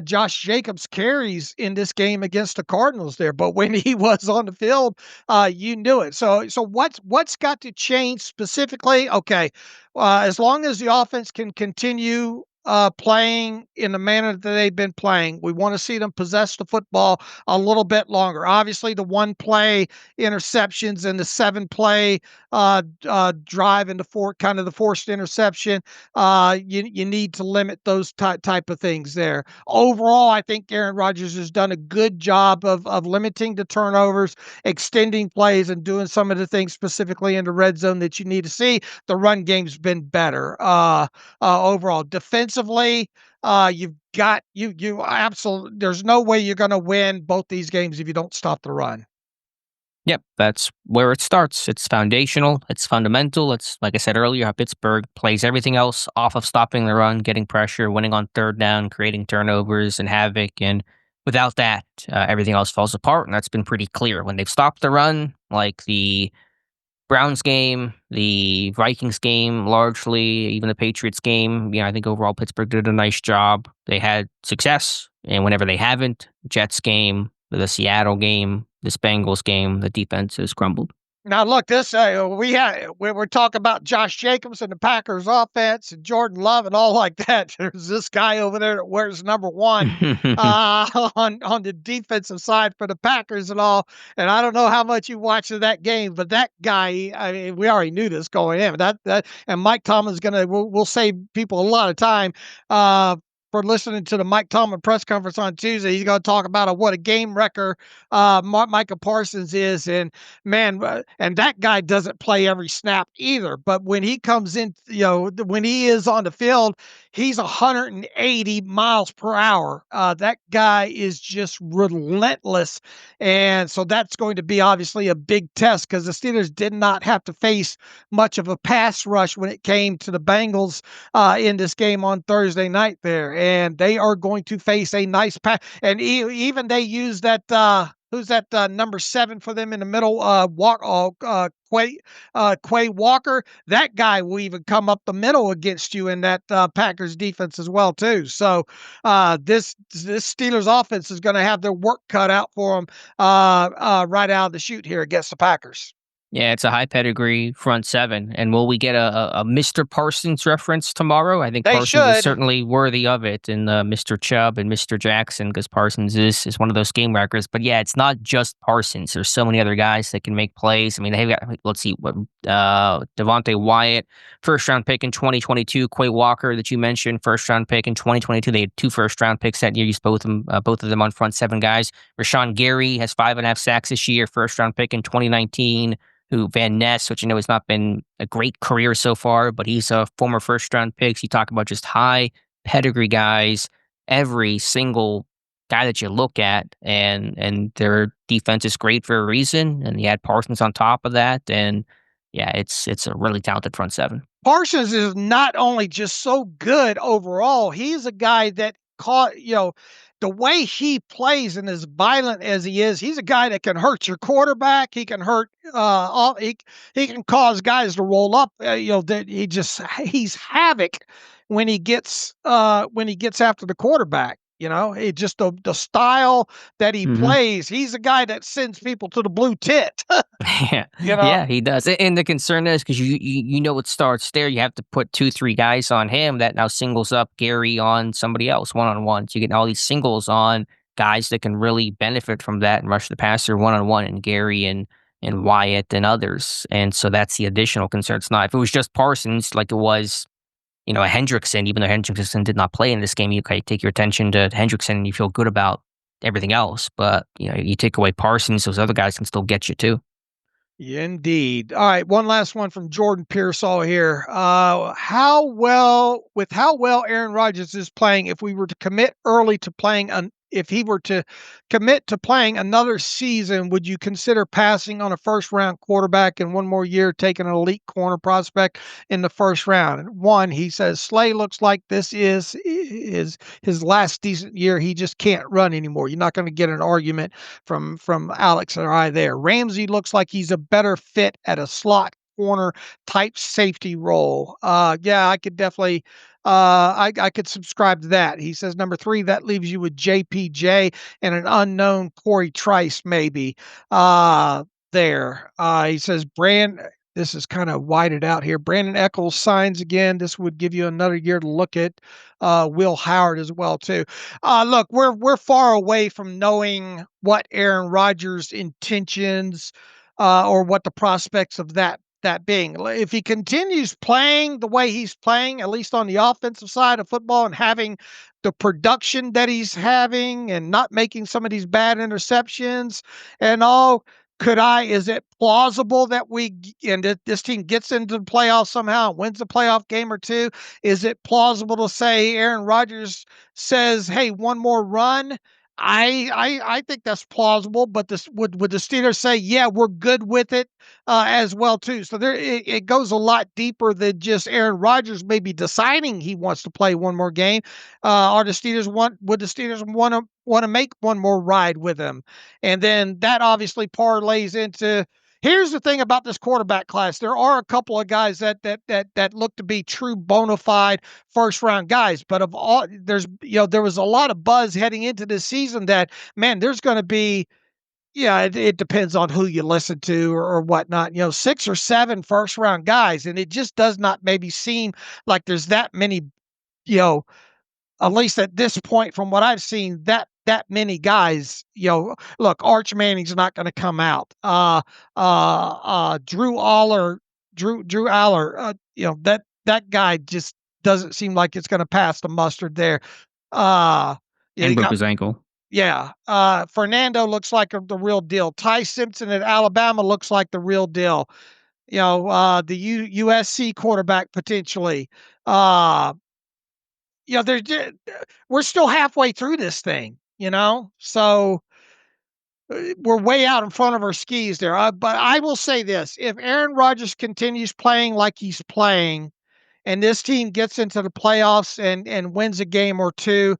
Josh Jacobs' carries in this game against the Cardinals there. But when he was on the field, you knew it. So what's got to change specifically? Okay, as long as the offense can continue playing in the manner that they've been playing, we want to see them possess the football a little bit longer. Obviously, the 1-play interceptions and the 7-play drive into the forced interception. You need to limit those type of things there. Overall, I think Aaron Rodgers has done a good job of limiting the turnovers, extending plays, and doing some of the things specifically in the red zone that you need to see. The run game's been better overall. Defensively, you've got you absolutely. There's no way you're going to win both these games if you don't stop the run. Yep, that's where it starts. It's foundational. It's fundamental. It's, like I said earlier, how Pittsburgh plays everything else off of stopping the run, getting pressure, winning on third down, creating turnovers and havoc. And without that, everything else falls apart. And that's been pretty clear. When they've stopped the run, like the Browns game, the Vikings game, largely, even the Patriots game, I think overall Pittsburgh did a nice job. They had success. And whenever they haven't, Jets game, the Seattle game, this Bengals game, the defense has crumbled. Now, look, this we're talking about Josh Jacobs and the Packers offense and Jordan Love and all like that. There's this guy over there that wears number 1 on the defensive side for the Packers and all. And I don't know how much you watched of that game, but that guy, I mean, we already knew this going in. That and Mike Tomlin's will save people a lot of time. For listening to the Mike Tomlin press conference on Tuesday. He's going to talk about what a game wrecker Micah Parsons is. And man, and that guy doesn't play every snap either. But when he comes in, when he is on the field, he's 180 miles per hour. That guy is just relentless. And so that's going to be obviously a big test because the Steelers did not have to face much of a pass rush when it came to the Bengals in this game on Thursday night there. And they are going to face a nice pass. And even they use that, who's that number 7 for them in the middle? Quay Walker. That guy will even come up the middle against you in that Packers defense as well too. So this Steelers offense is going to have their work cut out for them right out of the chute here against the Packers. Yeah, it's a high pedigree front 7. And will we get a Mr. Parsons reference tomorrow? I think They Parsons is should. certainly worthy of it, and Mr. Chubb and Mr. Jackson, because Parsons is one of those game wreckers. But yeah, it's not just Parsons. There's so many other guys that can make plays. I mean, they've got, let's see, Devontae Wyatt, first-round pick in 2022. Quay Walker, that you mentioned, first-round pick in 2022. They had 2 first-round picks that year. Used both of them on front 7 guys. Rashawn Gary has 5.5 sacks this year, first-round pick in 2019. Who Van Ness, which has not been a great career so far, but he's a former first-round pick. You talk about just high pedigree guys, every single guy that you look at, and their defense is great for a reason. And you had Parsons on top of that, and yeah, it's a really talented front 7. Parsons is not only just so good overall, he's a guy that the way he plays and as violent as he is, he's a guy that can hurt your quarterback. He can hurt he can cause guys to roll up. That he's havoc when he gets after the quarterback. It just the style that he plays. He's a guy that sends people to the blue tit. Yeah, yeah, he does. And the concern is because it starts there. You have to put 2-3 guys on him. That now singles up Gary on somebody else one-on-one. So you get all these singles on guys that can really benefit from that and rush the passer one-on-one, and Gary and Wyatt and others. And so that's the additional concern. It's not if it was just Parsons like it was. A Hendrickson, even though Hendrickson did not play in this game, you take your attention to Hendrickson and you feel good about everything else. But, you take away Parsons, those other guys can still get you too. Yeah, indeed. All right, one last one from Jordan Pearsall here. How well Aaron Rodgers is playing, if we were to commit early to playing an if he were to commit to playing another season, would you consider passing on a first-round quarterback and one more year taking an elite corner prospect in the first round? And one, he says, Slay looks like this is his last decent year. He just can't run anymore. You're not going to get an argument from Alex or I there. Ramsey looks like he's a better fit at a slot corner type safety role. Yeah, I could definitely I could subscribe to that. He says number 3, that leaves you with JPJ and an unknown Corey Trice maybe. There. He says this is kind of whited out here. Brandon Eccles signs again. This would give you another year to look at. Will Howard as well too. Look, we're far away from knowing what Aaron Rodgers' intentions or what the prospects of that being. If he continues playing the way he's playing, at least on the offensive side of football, and having the production that he's having and not making some of these bad interceptions and all, is it plausible that this team gets into the playoffs somehow and wins a playoff game or two? Is it plausible to say Aaron Rodgers says, hey, one more run? I think that's plausible, but would the Steelers say, yeah, we're good with it as well too? So it goes a lot deeper than just Aaron Rodgers maybe deciding he wants to play one more game. Would the Steelers want to make one more ride with him? And then that obviously parlays into. Here's the thing about this quarterback class. There are a couple of guys that look to be true bona fide first round guys, but of all there was a lot of buzz heading into this season that, man, there's going to be, it depends on who you listen to or whatnot, 6 or 7 first round guys. And it just does not maybe seem like there's that many, at least at this point, from what I've seen, that many guys, look, Arch Manning's not going to come out. Drew Aller, that guy just doesn't seem like it's going to pass the mustard there. And broke his ankle. Yeah. Fernando looks like the real deal. Ty Simpson at Alabama looks like the real deal. The USC quarterback potentially. We're still halfway through this thing, so we're way out in front of our skis there. But I will say this: if Aaron Rodgers continues playing like he's playing, and this team gets into the playoffs and wins a game or two,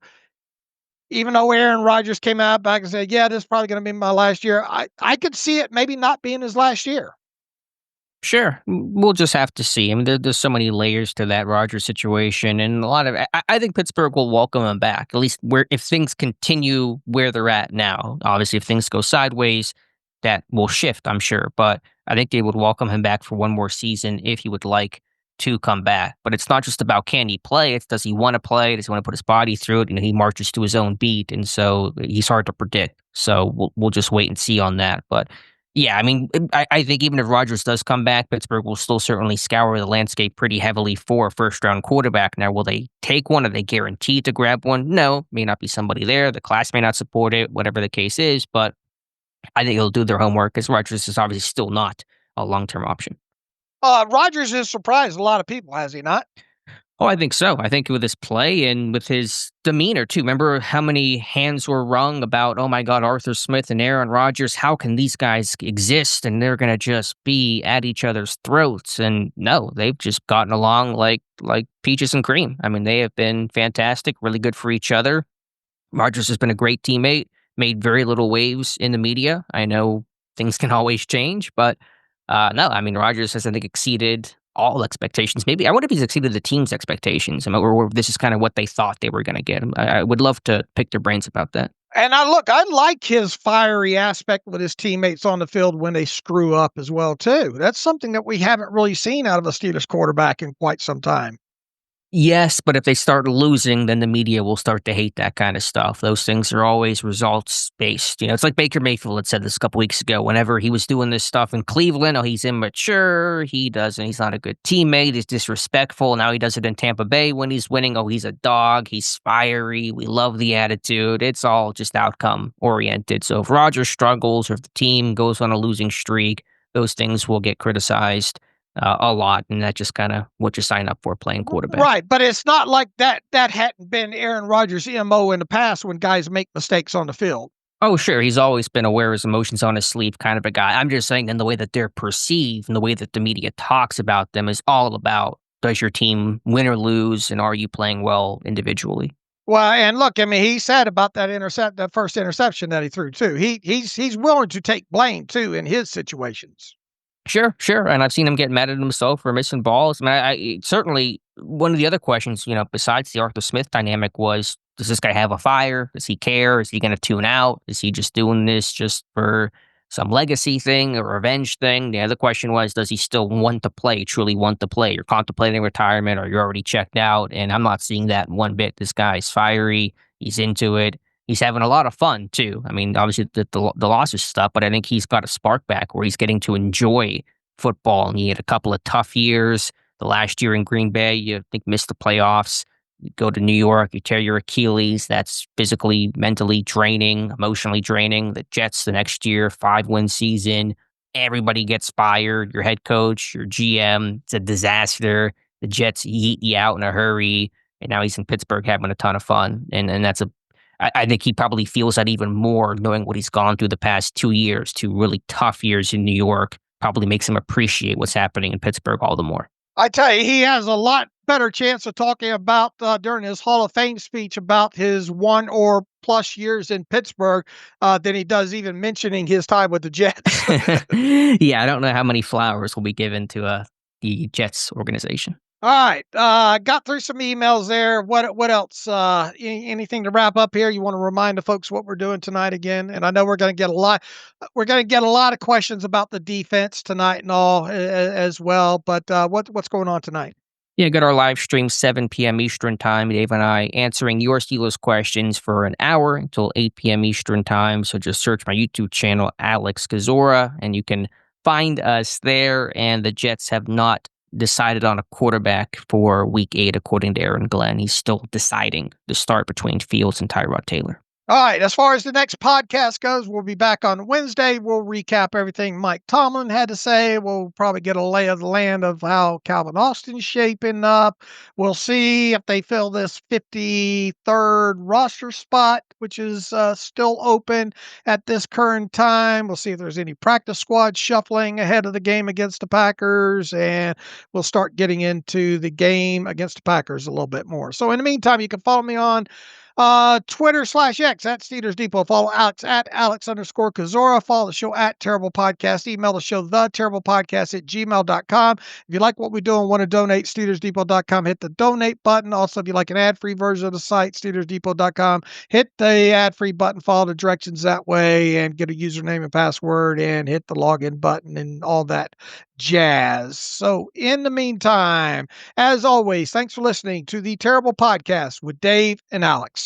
even though Aaron Rodgers came out back and said, "Yeah, this is probably going to be my last year," I could see it maybe not being his last year. Sure. We'll just have to see. I mean, there's so many layers to that Rodgers situation, and a lot of I think Pittsburgh will welcome him back, at least if things continue where they're at now. Obviously, if things go sideways, that will shift, I'm sure. But I think they would welcome him back for one more season if he would like to come back. But it's not just about can he play, it's does he want to play? Does he want to put his body through it? He marches to his own beat, and so he's hard to predict. So we'll just wait and see on that. But yeah, I mean, I think even if Rodgers does come back, Pittsburgh will still certainly scour the landscape pretty heavily for a first-round quarterback. Now, will they take one? Are they guaranteed to grab one? No, may not be somebody there. The class may not support it, whatever the case is. But I think they'll do their homework because Rodgers is obviously still not a long-term option. Rodgers has surprised a lot of people, has he not? Oh, I think so. I think with his play and with his demeanor, too. Remember how many hands were wrung about, oh, my God, Arthur Smith and Aaron Rodgers, how can these guys exist? And they're going to just be at each other's throats. And no, they've just gotten along like peaches and cream. I mean, they have been fantastic, really good for each other. Rodgers has been a great teammate, made very little waves in the media. I know things can always change, but no, I mean, Rodgers has, I think, exceeded all expectations. Maybe I wonder if he's exceeded the team's expectations, or this is kind of what they thought they were going to get. I would love to pick their brains about that. And I like his fiery aspect with his teammates on the field when they screw up as well, too. That's something that we haven't really seen out of a Steelers quarterback in quite some time. Yes, but if they start losing, then the media will start to hate that kind of stuff. Those things are always results-based. It's like Baker Mayfield had said this a couple weeks ago. Whenever he was doing this stuff in Cleveland, oh, he's immature, he's not a good teammate, he's disrespectful. Now he does it in Tampa Bay when he's winning. Oh, he's a dog, he's fiery, we love the attitude. It's all just outcome-oriented. So if Rodgers struggles or if the team goes on a losing streak, those things will get criticized. a lot, and that's just kind of what you sign up for playing quarterback. Right, but it's not like that hadn't been Aaron Rodgers' MO in the past when guys make mistakes on the field. Oh, sure. He's always been aware of his emotions on his sleeve kind of a guy. I'm just saying in the way that they're perceived and the way that the media talks about them is all about, does your team win or lose, and are you playing well individually? Well, and look, I mean, he said about that first interception that he threw too. He's willing to take blame too in his situations. Sure, sure. And I've seen him get mad at himself for missing balls. I mean, I certainly, one of the other questions, besides the Arthur Smith dynamic was, does this guy have a fire? Does he care? Is he going to tune out? Is he just doing this just for some legacy thing, a revenge thing? The other question was, does he still want to play, truly want to play? You're contemplating retirement, or you're already checked out. And I'm not seeing that one bit. This guy's fiery. He's into it. He's having a lot of fun, too. I mean, obviously, the losses stuff, but I think he's got a spark back where he's getting to enjoy football. And he had a couple of tough years. The last year in Green Bay, you think missed the playoffs. You go to New York, you tear your Achilles. That's physically, mentally draining, emotionally draining. The Jets the next year, 5-win season. Everybody gets fired. Your head coach, your GM, it's a disaster. The Jets yeet you out in a hurry. And now he's in Pittsburgh having a ton of fun. And that's I think he probably feels that even more knowing what he's gone through the past 2 years, 2 really tough years in New York, probably makes him appreciate what's happening in Pittsburgh all the more. I tell you, he has a lot better chance of talking about during his Hall of Fame speech about his 1 or plus years in Pittsburgh than he does even mentioning his time with the Jets. Yeah, I don't know how many flowers will be given to the Jets organization. All right, got through some emails there. What else? Anything to wrap up here? You want to remind the folks what we're doing tonight again? And I know we're going to get a lot. We're going to get a lot of questions about the defense tonight and all as well. But what's going on tonight? Yeah, got our live stream 7 p.m. Eastern Time. Dave and I answering your Steelers questions for an hour until 8 p.m. Eastern Time. So just search my YouTube channel, Alex Kozora, and you can find us there. And the Jets have not decided on a quarterback for Week 8, according to Aaron Glenn. He's still deciding the start between Fields and Tyrod Taylor. All right, as far as the next podcast goes, we'll be back on Wednesday. We'll recap everything Mike Tomlin had to say. We'll probably get a lay of the land of how Calvin Austin's shaping up. We'll see if they fill this 53rd roster spot, which is still open at this current time. We'll see if there's any practice squad shuffling ahead of the game against the Packers, and we'll start getting into the game against the Packers a little bit more. So in the meantime, you can follow me on Twitter/X at Steelers Depot. Follow Alex at Alex_Kozora. Follow the show at Terrible Podcast. Email the show theterriblepodcast@gmail.com. If you like what we do and want to donate, SteelersDepot.com. Hit the donate button. Also, if you like an ad-free version of the site, SteelersDepot.com. Hit the ad-free button. Follow the directions that way and get a username and password and hit the login button and all that jazz. So in the meantime, as always, thanks for listening to the Terrible Podcast with Dave and Alex.